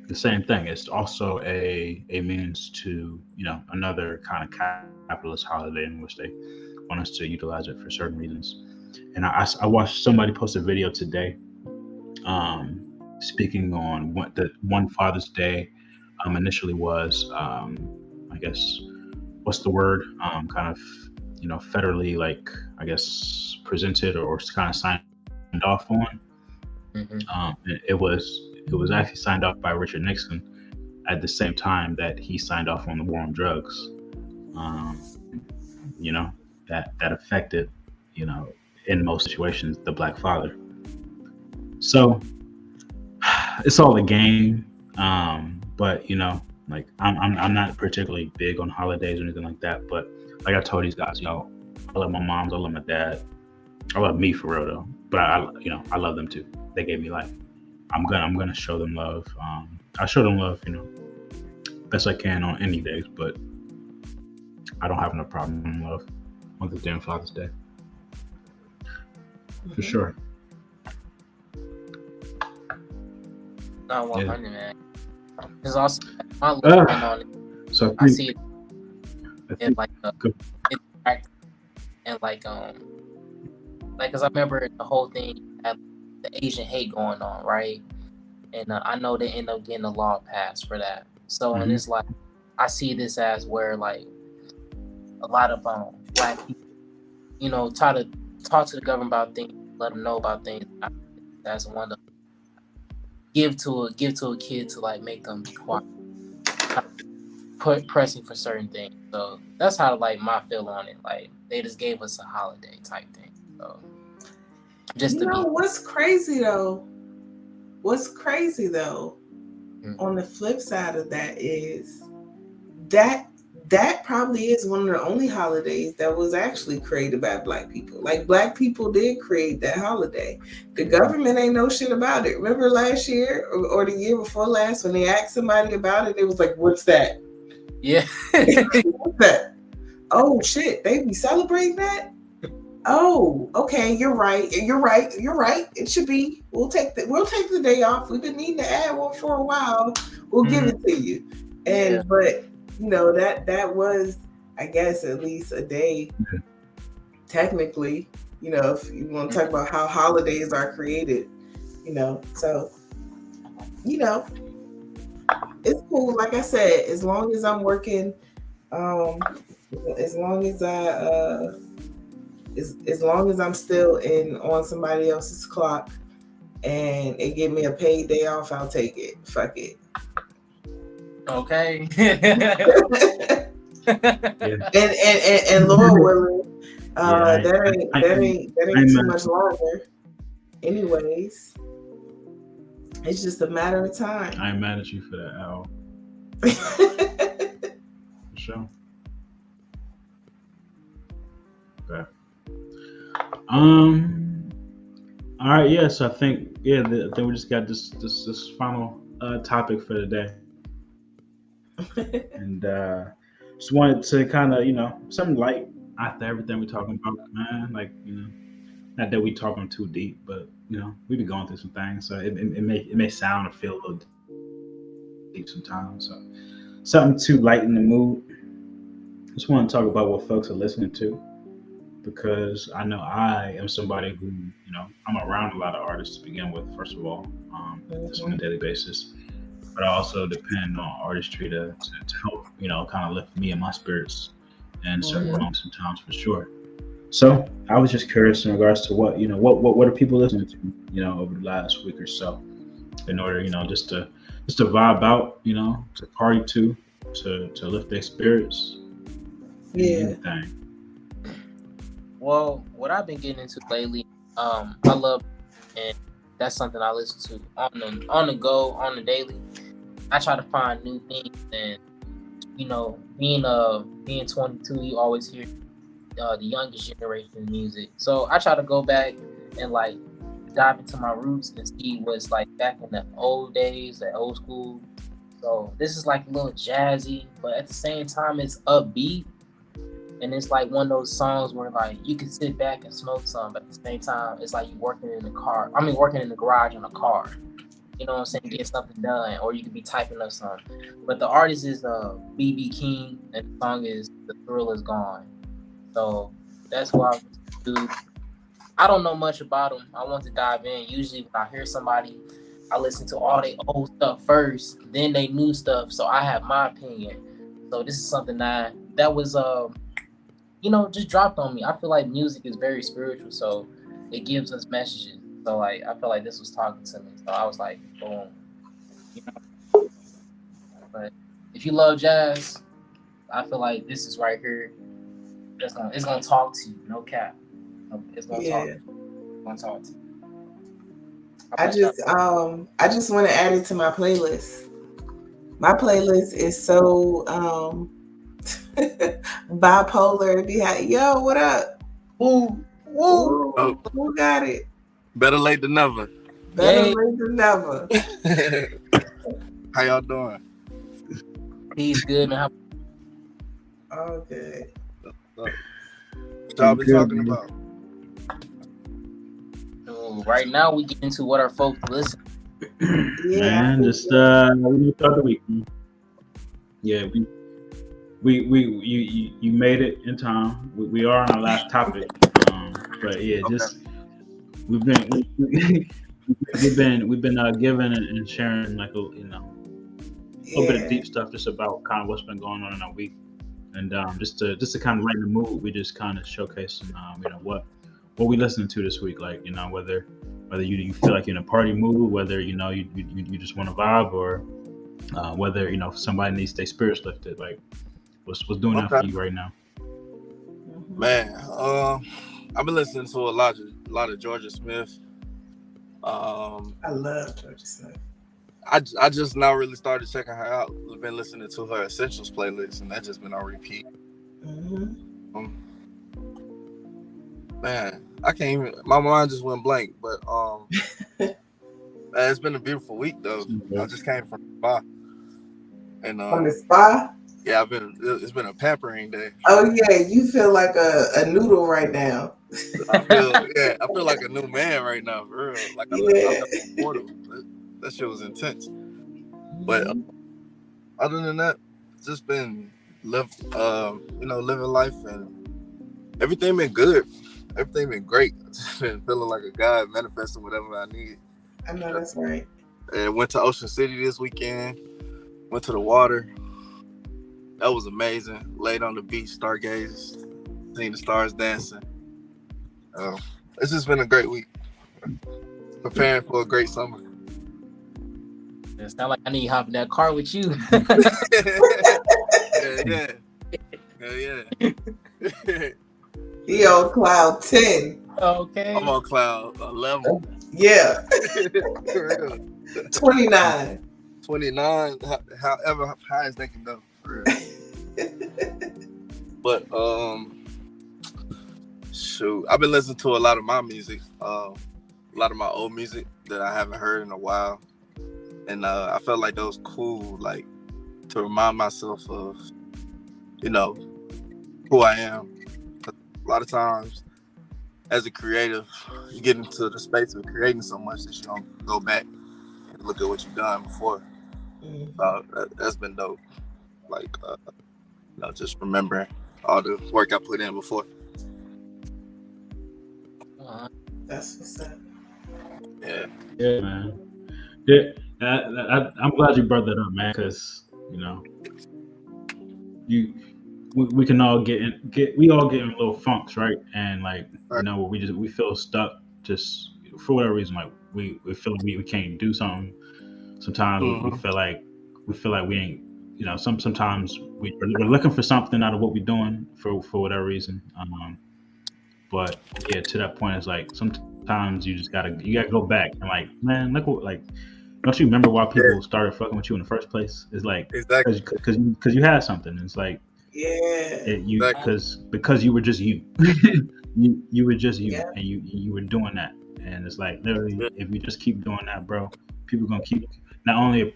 the same thing. It's also a means to another kind of capitalist holiday in which they want us to utilize it for certain reasons. And I watched somebody post a video today, speaking on what the one Father's Day initially was. I guess what's the word? Kind of federally, like I guess presented or kind of signed off on. It was actually signed off by Richard Nixon at the same time that he signed off on the war on drugs. That affected in most situations the black father. So it's all a game, but like I'm not particularly big on holidays or anything like that. But like I told these guys, I love my moms, I love my dad, I love me for real though. But I love them too. They gave me life. I'm gonna show them love. I show them love, best I can on any days. But I don't have no problem with love on the damn Father's Day, for sure. Not 100, man. There's also my look on it. So I see it in like and like because I remember the whole thing had the Asian hate going on, right? And I know they end up getting a law passed for that. So and it's like I see this as where like a lot of black people, try to talk to the government about things, let them know about things. That's one of give to a kid to like make them be quiet, pressing for certain things. So that's how like my feel on it. Like they just gave us a holiday type thing. So just what's crazy though? On the flip side of that is that probably is one of the only holidays that was actually created by black people. Like black people did create that holiday. The government ain't know shit about it. Remember last year or the year before last when they asked somebody about it, it was like, what's that? Yeah. What's that? Oh shit, they be celebrating that? Oh, okay, you're right. It should be. We'll take the day off. We've been needing to add one for a while. We'll give it to you. And but that was, I guess, at least a day. Technically, if you want to talk about how holidays are created, so it's cool. Like I said, as long as I'm working, as long as I'm still on somebody else's clock and it give me a paid day off, I'll take it. Fuck it. Okay. And Lord willing, that ain't too much longer. Anyways, it's just a matter of time. I ain't mad at you for that, Al. For sure. Okay. All right, yeah. So I think we just got this final topic for today, and just wanted to kind of something light after everything we're talking about, man. Like not that we talking too deep, but we be going through some things, so it may sound or feel a little deep sometimes. So something to lighten the mood. Just want to talk about what folks are listening to because I know I am somebody who I'm around a lot of artists to begin with. First of all, just on a Mhm. daily basis, but I also depend on artistry to help kind of lift me and my spirits in certain Mhm. moments sometimes for sure. So I was just curious in regards to what are people listening to over the last week or so in order just to vibe out to party to lift their spirits Yeah. anything. Well, what I've been getting into lately, I love, and that's something I listen to on the go, on the daily. I try to find new things, and being 22, you always hear the youngest generation music. So I try to go back and like dive into my roots and see what's like back in the old days, the old school. So this is like a little jazzy, but at the same time it's upbeat, and it's like one of those songs where like you can sit back and smoke some, but at the same time it's like you working in the car. I mean, working in the garage on a car. You know what I'm saying? Get something done, or you could be typing up something. But the artist is BB King, and the song is "The Thrill Is Gone." So that's why I do. I don't know much about them. I want to dive in. Usually, when I hear somebody, I listen to all their old stuff first, then they new stuff. So I have my opinion. So this is something that was just dropped on me. I feel like music is very spiritual, so it gives us messages. So like I feel like this was talking to me. So I was like, boom. You know? But if you love jazz, I feel like this is right here. It's gonna talk to you. No cap. It's gonna talk. Yeah. It's gonna talk to you. How I about y'all? just want to add it to my playlist. My playlist is so bipolar. Behind, yo, what up? Woo, woo. Ooh, Oh, who got it? better late than never. Better Yay. late than never. How y'all doing? He's good, man. Okay. What y'all been Good, talking man. about? Right now we get into what our folks listen. Yeah, I Man, think just so. we start the week. Yeah, we you made it in time. We are on our last topic, but yeah, Okay. just we've been we've been giving and sharing like a little bit of Yeah. deep stuff just about kind of what's been going on in our week, and just to kind of lighten the mood, we just kind of showcasing what we listening to this week, like whether you feel like you're in a party mood, whether you just want to vibe, or whether somebody needs their spirits lifted, like what's doing that Okay. for you right now. Mhm. Man, I've been listening to a lot of Georgia Smith. Um, I love Georgia Smith. I just now really started checking her out. I've been listening to her Essentials playlist, and that just been on repeat. Hmm. Um, Man, I can't even. My mind just went blank. But man, it's been a beautiful week though. I just came from spa, and On the spa. yeah, It's been a pampering day. Oh yeah, you feel like a noodle right now. I feel like a new man right now, for real. Like I Yeah. left the portal. That shit was intense. But Mhm. other than that, just been living life, and everything been good. Everything been great. Just been feeling like a guy manifesting whatever I need. I know that's right. And went to Ocean City this weekend. Went to the water. That was amazing. Laid on the beach, stargazed, seen the stars dancing. Um, it's just been a great week. Preparing for a great summer. It sound like I need to hop in that car with you. Yeah, yeah. He on cloud 10. Okay. I'm on cloud 11. Yeah. For real. 29. 29, however high as they can go. For real. But shoot, I've been listening to a lot of my music. lot of my old music that I haven't heard in a while, and I felt like that was cool, like to remind myself of, you know, who I am. 'Cause a lot of times, as a creative, you get into the space of creating so much that you don't go back and look at what you've done before. That's been dope. Like, just remembering all the work I put in before. That's what's up. Yeah. Yeah, man. Yeah, I'm glad you brought that up, man, because we can all we all get in little funks, right? And like Right. we feel stuck just for whatever reason. Like we feel like we can't do something. Sometimes we Mhm. feel like we ain't. Sometimes we're looking for something out of what we're doing for whatever reason. But yeah, to that point, it's like sometimes you gotta go back and like, man, look what like. Don't you remember why Yeah. people started fucking with you in the first place? It's like Exactly. because you had something. It's like Yeah. you Exactly. because you were just you. you were just you, Yeah. and you were doing that. And it's like literally, Yeah. if you just keep doing that, bro, people gonna keep. Not only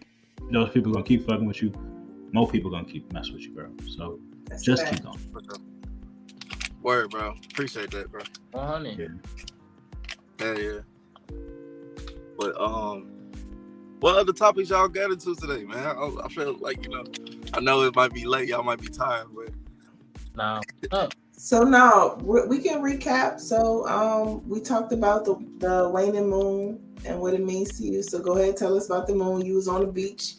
those people gonna keep fucking with you, more people gonna keep messing with you, bro. So That's just fact. keep going. For sure. Word, bro. Appreciate that, bro. 100. Yeah. Yeah. But what other topics y'all got into today, man? I feel like I know it might be late, y'all might be tired, but Now, oh, So now we can recap. So we talked about the waning moon and what it means to you. So go ahead, tell us about the moon. You was on the beach.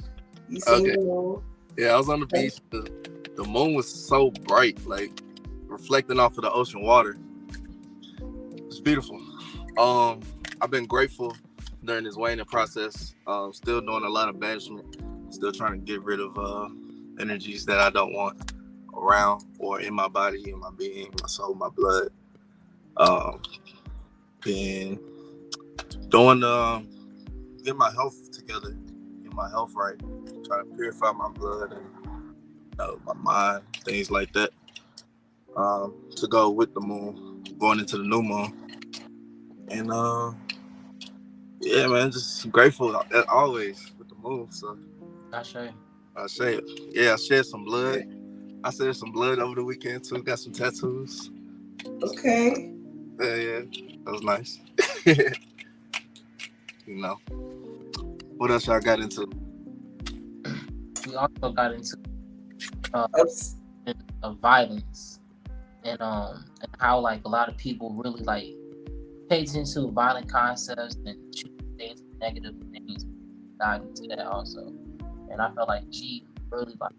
You seen okay. the moon. Yeah, I was on the beach. The moon was so bright, like reflecting off of the ocean water. It's beautiful. I've been grateful during this waning process. Still doing a lot of banishment. Still trying to get rid of energies that I don't want around or in my body, in my being, my soul, my blood. Been doing get my health together, get my health right, trying to purify my blood and my mind, things like that. To go with the moon, going into the new moon, and yeah, man, just grateful as always with the moon. So I show you. I say it. Yeah, I shed some blood. I shed some blood over the weekend too. Got some tattoos. Okay. Yeah, that was nice. What else y'all got into? We also got into Oops. of violence and how like a lot of people really like pay attention to violent concepts and choose to stay into negative things. Got into that also, and I felt like G really like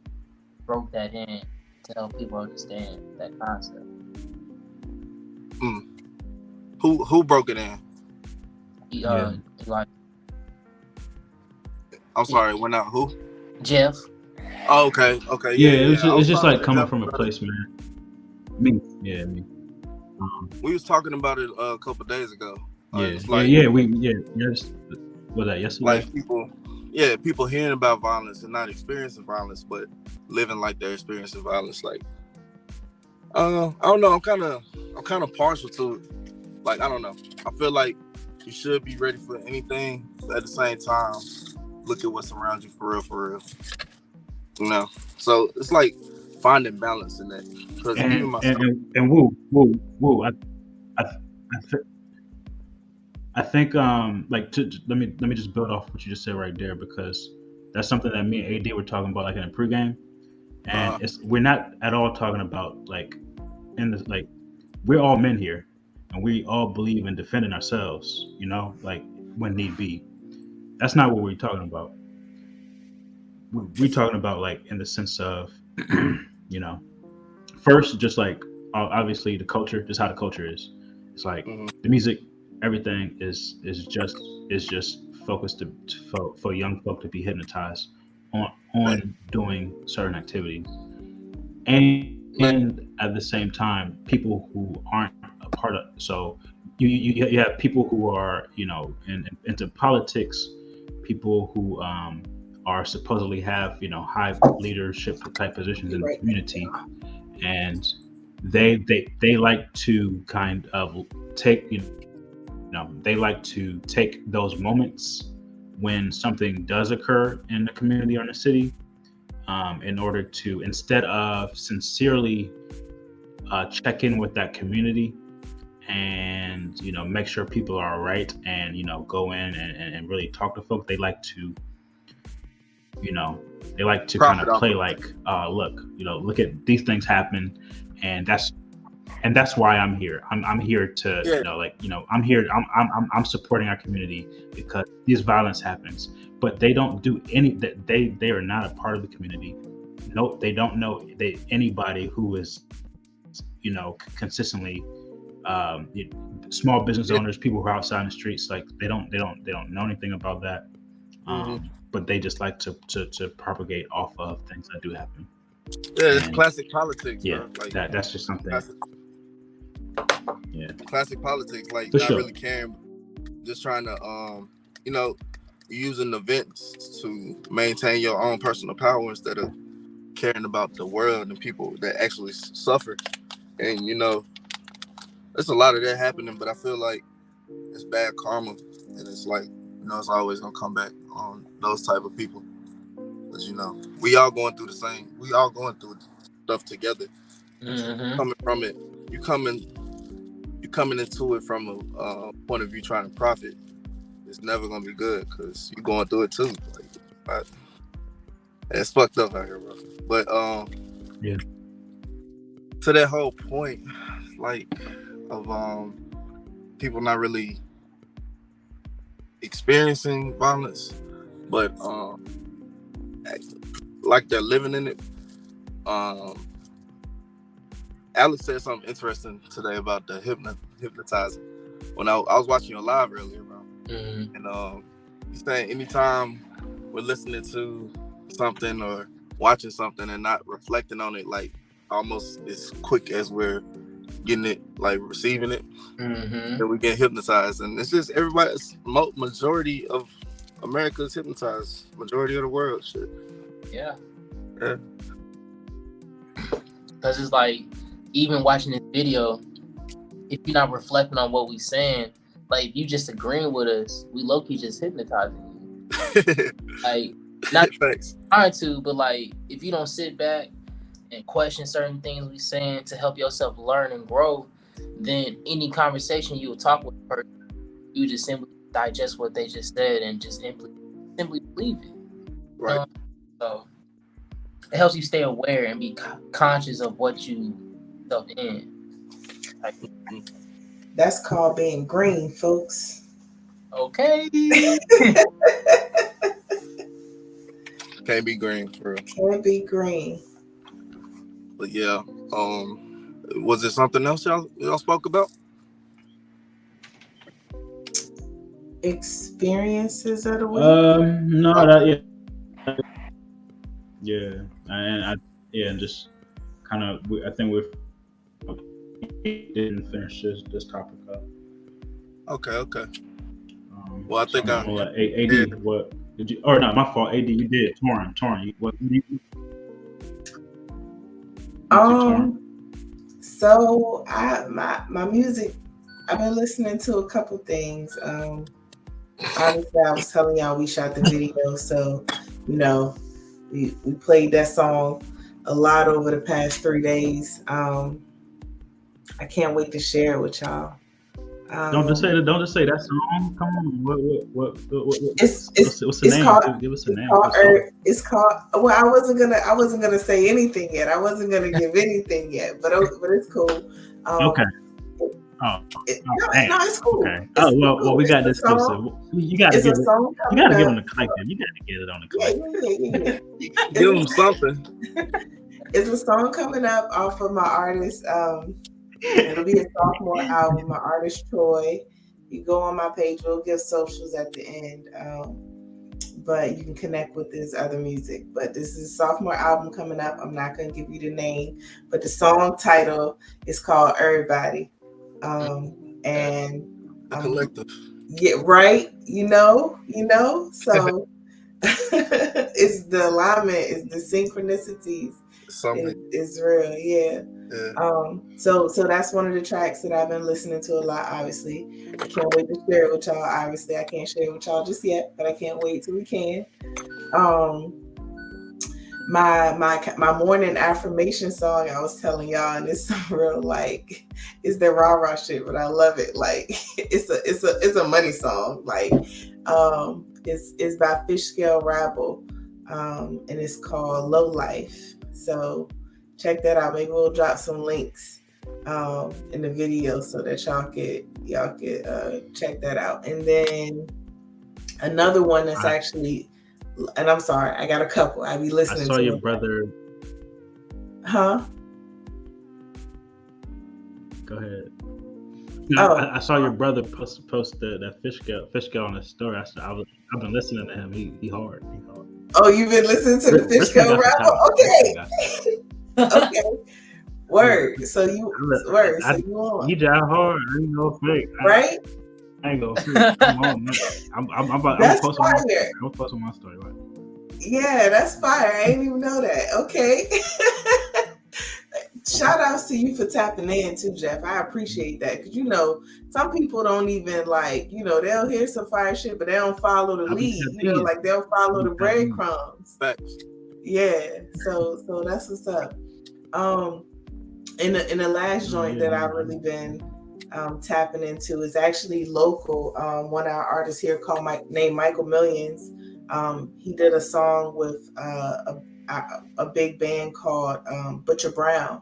broke that in to help people understand that concept. Who broke it in? He, like I'm sorry, went out. Who? Jeff. Oh, okay. Yeah, I it's was just talking like to coming Jeff from a about place, it. man. Me. We was talking about it a couple days ago. Yeah, It's like, yes. Was that yesterday? like people hearing about violence and not experiencing violence, but living like they're experiencing violence. Like, I don't know. I'm kind of partial to it. Like, I don't know. I feel like you should be ready for anything, but at the same time, look at what's around you for real. So it's like finding balance in that. Because even myself, And woo. I, I think like let me just build off what you just said right there, because that's something that me and AD were talking about like in the pregame, and we're not at all talking about like in this like we're all men here, and we all believe in defending ourselves, like when need be. That's not what we're talking about. We're talking about like in the sense of you know first, just like obviously the culture, just how the culture is. It's like the music, everything is just focused for young folk to be hypnotized on doing certain activities, and at the same time, people who aren't a part of. So you have people who are into politics, people who are supposedly have high leadership type positions in the Right. community, and they like to kind of take they like to take those moments when something does occur in the community or in the city, in order to, instead of sincerely check in with that community and make sure people are all right, and go in and really talk to folk, you know they like to kind Profit of off play of like, look, look at these things happen, and that's why I'm here. I'm here to, Yeah. I'm here. I'm supporting our community because this violence happens. But they don't do any that. They are not a part of the community. No, they don't know anybody who is, consistently, small business Yeah. owners, people who are outside in the streets. Like they don't know anything about that. Mhm. But they just like to propagate off of things that do happen. Yeah, it's And classic politics, yeah, bro. Like that's just something. classic, Yeah, classic politics, like for not sure. really caring, just trying to you know, using events to maintain your own personal power instead of caring about the world and people that actually suffer. And there's a lot of that happening, but I feel like it's bad karma, and it's like it's always gonna come back on those type of people. Because we all going through the same. We all going through stuff together. Mm-hmm. Coming from it, you coming into it from a point of view trying to profit. It's never gonna be good because you're going through it too. Like, it's fucked up out here, bro. But Yeah. to that whole point, like of people not really experiencing violence, but like they're living in it. Alex said something interesting today about the hypnotizing. When I was watching you live earlier, bro, Mm-hmm. and he's saying anytime we're listening to something or watching something and not reflecting on it, like almost as quick as we're getting it, like receiving it, Mm-hmm. then we get hypnotized. And it's just everybody's majority of America's hypnotized. Majority of the world, shit. Yeah. Yeah. Because it's like, even watching this video, if you're not reflecting on what we saying, like if you just agreeing with us, we low-key just hypnotizing you. Like, not Thanks. trying to, but like if you don't sit back and question certain things we saying to help yourself learn and grow, then any conversation you will talk with a person, you just simply digest what they just said and just simply believe it. Right. So it helps you stay aware and be conscious of what you stuff in. Like, That's called being green, folks. okay. Can't be green for real. Can't be green. But yeah, was there something else y'all spoke about? Experiences of the week. No, Okay. and just kind of, I think we didn't finish this topic up. Okay. Well, I think I'm gonna let AD. What did you? Or not, my fault. AD, you did. Torn. What? So my music, I've been listening to a couple things. Obviously I was telling y'all we shot the video, so we played that song a lot over the past 3 days. I can't wait to share it with y'all. Don't just say that song. Come on. What's the It's name? called, Give us a name. it's called. Well, I wasn't gonna say anything yet. I wasn't gonna give anything yet, but it's cool. Okay. No, it's cool. Okay. It's well, we got this exclusive. You gotta give it. You gotta give them the click. You gotta get it on the click. Yeah. Give them something. It's a song coming up off of my artist. It'll be a sophomore album. My artist Troy. You go on my page. We'll give socials at the end. But you can connect with his other music. But this is a sophomore album coming up. I'm not gonna give you the name, but the song title is called Everybody. And The collective. Yeah, right. So it's the alignment, it's the synchronicities. It's real, yeah. So that's one of the tracks that I've been listening to a lot. Obviously, I can't wait to share it with y'all. Obviously, I can't share it with y'all just yet, but I can't wait till we can. My morning affirmation song, I was telling y'all, and it's some real like it's the rah shit, but I love it. Like it's a money song. Like it's by Fish Scale Rabble, and it's called Low Life. So check that out. Maybe we'll drop some links in the video so that y'all could check that out. And then another one that's actually, and I'm sorry, I got a couple. I be listening. I saw your brother. Huh? Go ahead. No, I saw your brother post that fish scale on his story. I've been listening to him. He hard. Oh, you've been listening to the Fish Scale Rapper? Okay. Okay. Word. So you on. You drive hard. I ain't no fake. Right? I ain't gonna fake. I'm on. I'm about. That's I'm fire. I'm posting my story. Right? Yeah, that's fire. I didn't even know that. Okay. Shout outs to you for tapping in too, Jeff. I appreciate that because some people don't even they'll hear some fire shit, but they don't follow the lead. Like they'll follow the breadcrumbs. Facts. Yeah. So that's what's up. In the last joint that I've really been tapping into is actually local. One of our artists here named Michael Millions. He did a song with a big band called Butcher Brown.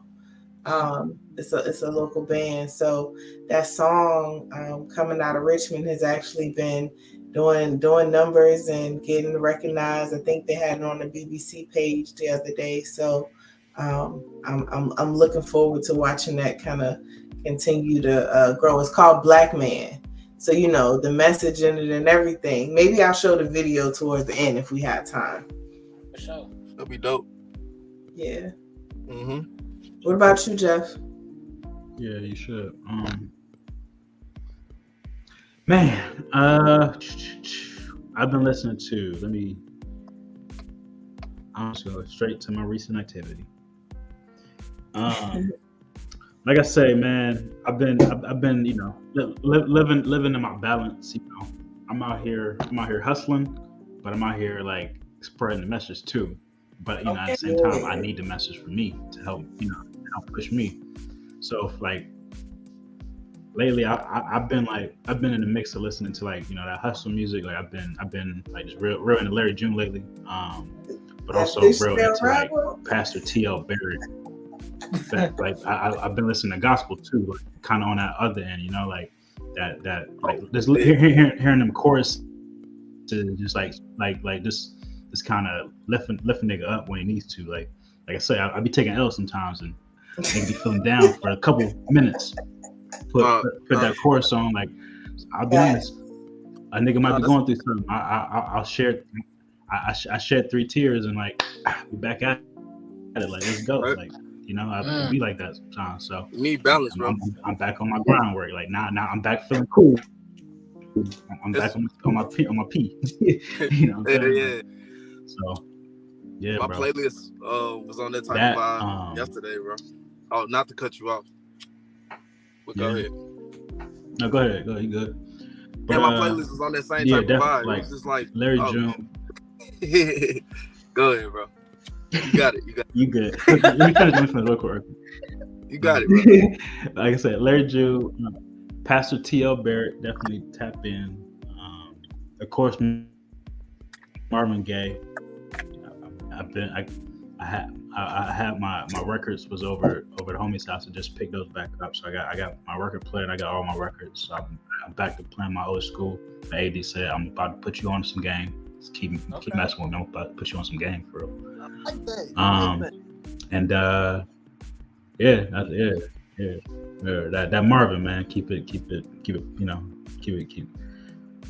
It's a local band. So that song coming out of Richmond has actually been doing numbers and getting recognized. I think they had it on the BBC page the other day. So I'm looking forward to watching that kind of continue to grow. It's called Black Man. So the message in it and everything. Maybe I'll show the video towards the end if we have time. For sure. That'll be dope. Yeah. Mm-hmm. What about you, Jeff? Yeah, you should. Man, I've been listening to. I'm just go straight to my recent activity. Like I say, man, I've been living in my balance. I'm out here hustling, but I'm out here like spreading the message too. But at the same time, I need the message for me to help help push me. So like lately, I've been in the mix of listening to that hustle music. Like I've been like just real into Larry June lately. But also real into like Pastor T.L. Barrett. Like I've been listening to gospel too, like, kind of on that other end, like that like just hearing them chorus to just like just kind of lifting nigga up when he needs to. Like I say, I be taking L sometimes and maybe be feeling down for a couple minutes. Put that chorus on. Like I'll be honest, a nigga might be going through something. I'll share. I shed 3 tears and like be back at it. Like let's go. Right. Like I be like that sometimes. So you need balance, bro. I'm back on my grind work. Like now I'm back feeling cool. I'm back on my P. Yeah. So yeah, my bro. playlist was on that type of vibe yesterday, bro. Oh, not to cut you off. But go ahead. No, go ahead. You good? But my playlist was on that same type of vibe. Like, it was just like Larry June. Go ahead, bro. You got it. You good? Let me finish real quick. You got it, bro. Like I said, Larry June, Pastor T.L. Barrett, definitely tap in. Of course, Marvin Gaye. I had my records was over at homie's house and just picked those back up. So I got my record player and I got all my records. So I'm back to playing my old school. The AD said I'm about to put you on some game. Just keep messing with me. I'm about to put you on some game for real. I like that. And that Marvin, man, keep it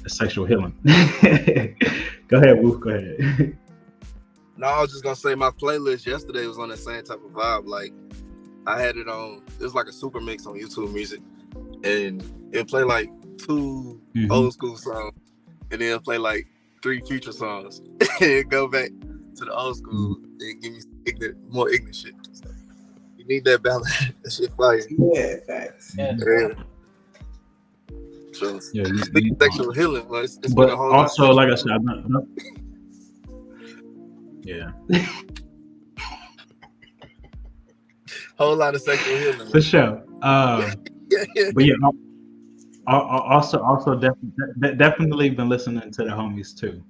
the sexual healing. Go ahead, Woo. Go ahead. No, I was just gonna say my playlist yesterday was on that same type of vibe. Like I had it on. It was like a super mix on YouTube Music, and it played like 2 old school songs, and then play like 3 future songs, and go back to the old school and give me more ignorant shit. So, You need that balance. That shit fire. Yeah, facts. Yeah. Yeah. So, Yeah, speaking of sexual healing, well, it's been a but whole lot of also, sexual like I healing. said, yeah, Whole lot of sexual healing. for sure. Yeah. But yeah, also definitely been listening to the homies too.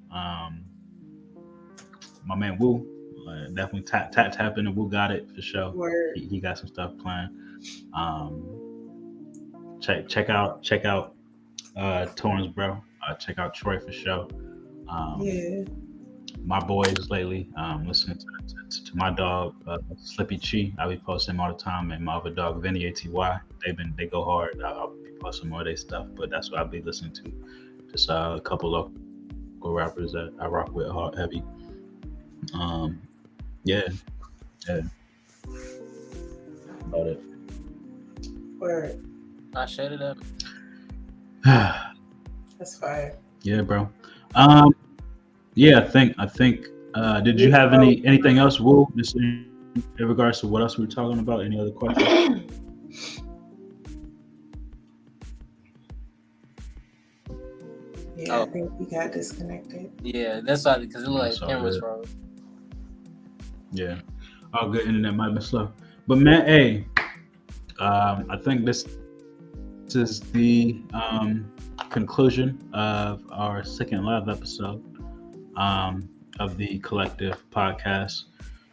My man Woo, definitely tap in and Woo got it for sure. Word. He got some stuff planned. Check out Torrance, bro. Check out Troy for sure. Yeah. My boys lately, listening to my dog Slippy Chi. I be posting him all the time, and my other dog Vinny Aty. They go hard. I'll be posting more of their stuff, but that's what I be listening to. Just a couple local rappers that I rock with hard heavy. Yeah, about it. Word. I shut it up. That's fire. Yeah, bro. Yeah, I think. Did you have anything else, Will? Just in regards to what else we were talking about? Any other questions? Yeah, I think we got disconnected. Yeah, that's why, because it looked like That's all cameras good. froze. Yeah, all good. Internet might be slow, but man, hey, I think this is the conclusion of our second live episode of the Collective podcast.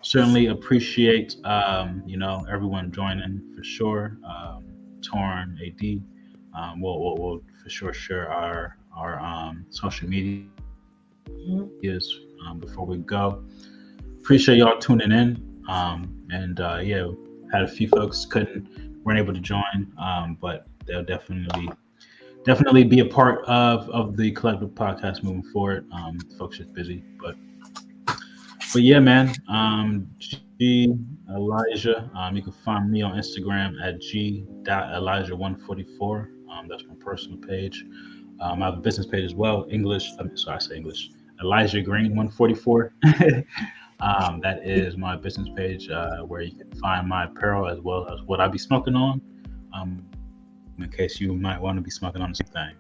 Certainly appreciate everyone joining for sure. Torn AD, we'll for sure share our social medias before we go. Appreciate y'all tuning in. And yeah, had a few folks weren't able to join, but they'll definitely be a part of the Collective podcast moving forward. Folks just busy, but yeah, man. G Elijah. You can find me on Instagram at g.elijah144. That's my personal page. I have a business page as well. I say English. Elijah Green 144. That is my business page where you can find my apparel as well as what I be smoking on. In case you might want to be smoking on the same thing.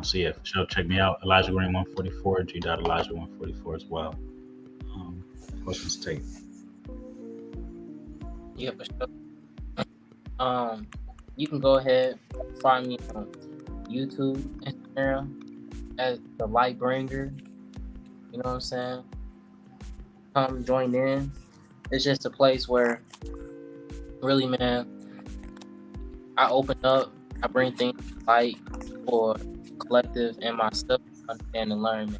So yeah, for sure, check me out. Elijah Green 144, G.Elijah 144 as well. Questions take. Yeah, for sure. You can go ahead, find me on YouTube, Instagram as the Light Bringer. You know what I'm saying? Come join in. It's just a place where, really, man, I open up, I bring things to light for Collective and myself to understand and learn. Man.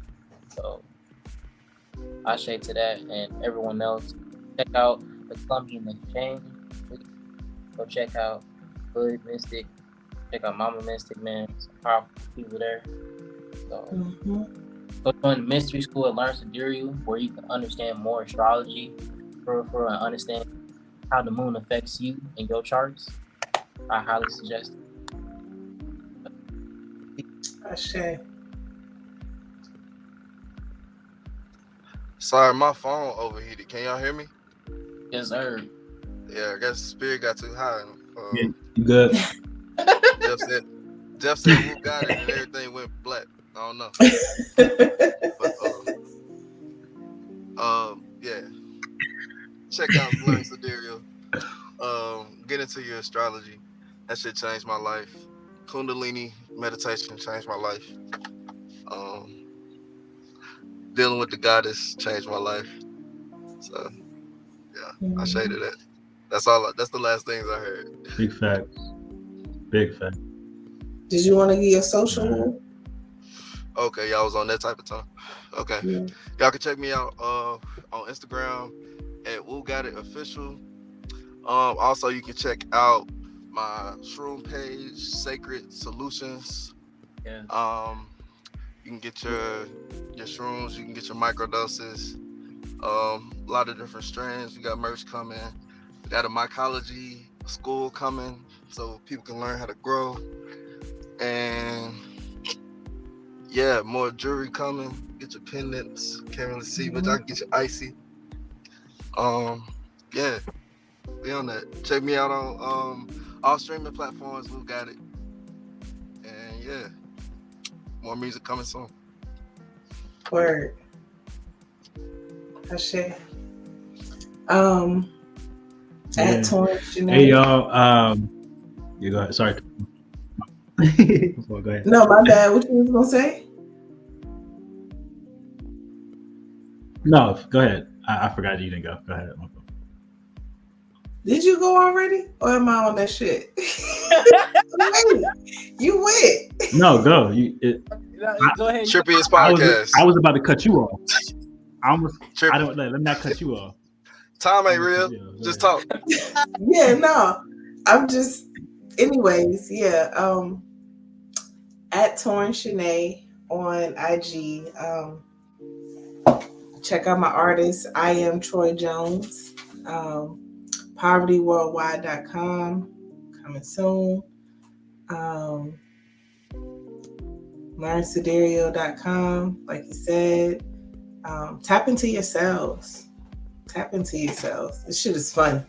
So I say to that and everyone else, check out the Colombian Exchange. Go check out Hood Mystic. Check out Mama Mystic, man. Some powerful people there. So go join the mystery school at Learn Sidereal, where you can understand more astrology for and understand how the moon affects you and your charts. I highly suggest it. Ashe. Sorry, my phone overheated. Can y'all hear me? Yes, sir. Yeah, I guess spirit got too high. Yeah, you good? Jeff said who got it and everything went black. I don't know. But yeah. Check out Learn Sidereal. Get into your astrology. That shit changed my life. Kundalini meditation changed my life. Dealing with the goddess changed my life. So yeah, I shaded that. That's all. That's the last things I heard. Big facts. Big facts. Did you want to get your social? Okay, y'all was on that type of time. Okay, y'all can check me out on Instagram at Woo Got It Official. Also, you can check out my shroom page, Sacred Solutions. Yeah. You can get your shrooms. You can get your microdoses. A lot of different strands. We got merch coming. We got a mycology school coming, so people can learn how to grow. And yeah, more jewelry coming. Get your pendants. Can't really see, but y'all can get your icy. Yeah, be on that. Check me out on all streaming platforms. We've got it. And yeah, more music coming soon. Word. Hashay. At Torrance, Hey y'all. You go ahead. Sorry. Well, go ahead. No, my bad. What you was gonna say? No, go ahead. I forgot you didn't go. Go ahead. Did you go already? Or am I on that shit? Wait, you went. No, go. Go ahead. Trippiest podcast. I was about to cut you off. Trippy. I don't let me not cut you off. Time ain't real. Just talk. Yeah, no. I'm just anyways, yeah. At Torn Shanae on IG. Check out my artist. I am Troy Jones. PovertyWorldwide.com. Coming soon. LearnSiderio.com. Like you said. Tap into yourselves. This shit is fun.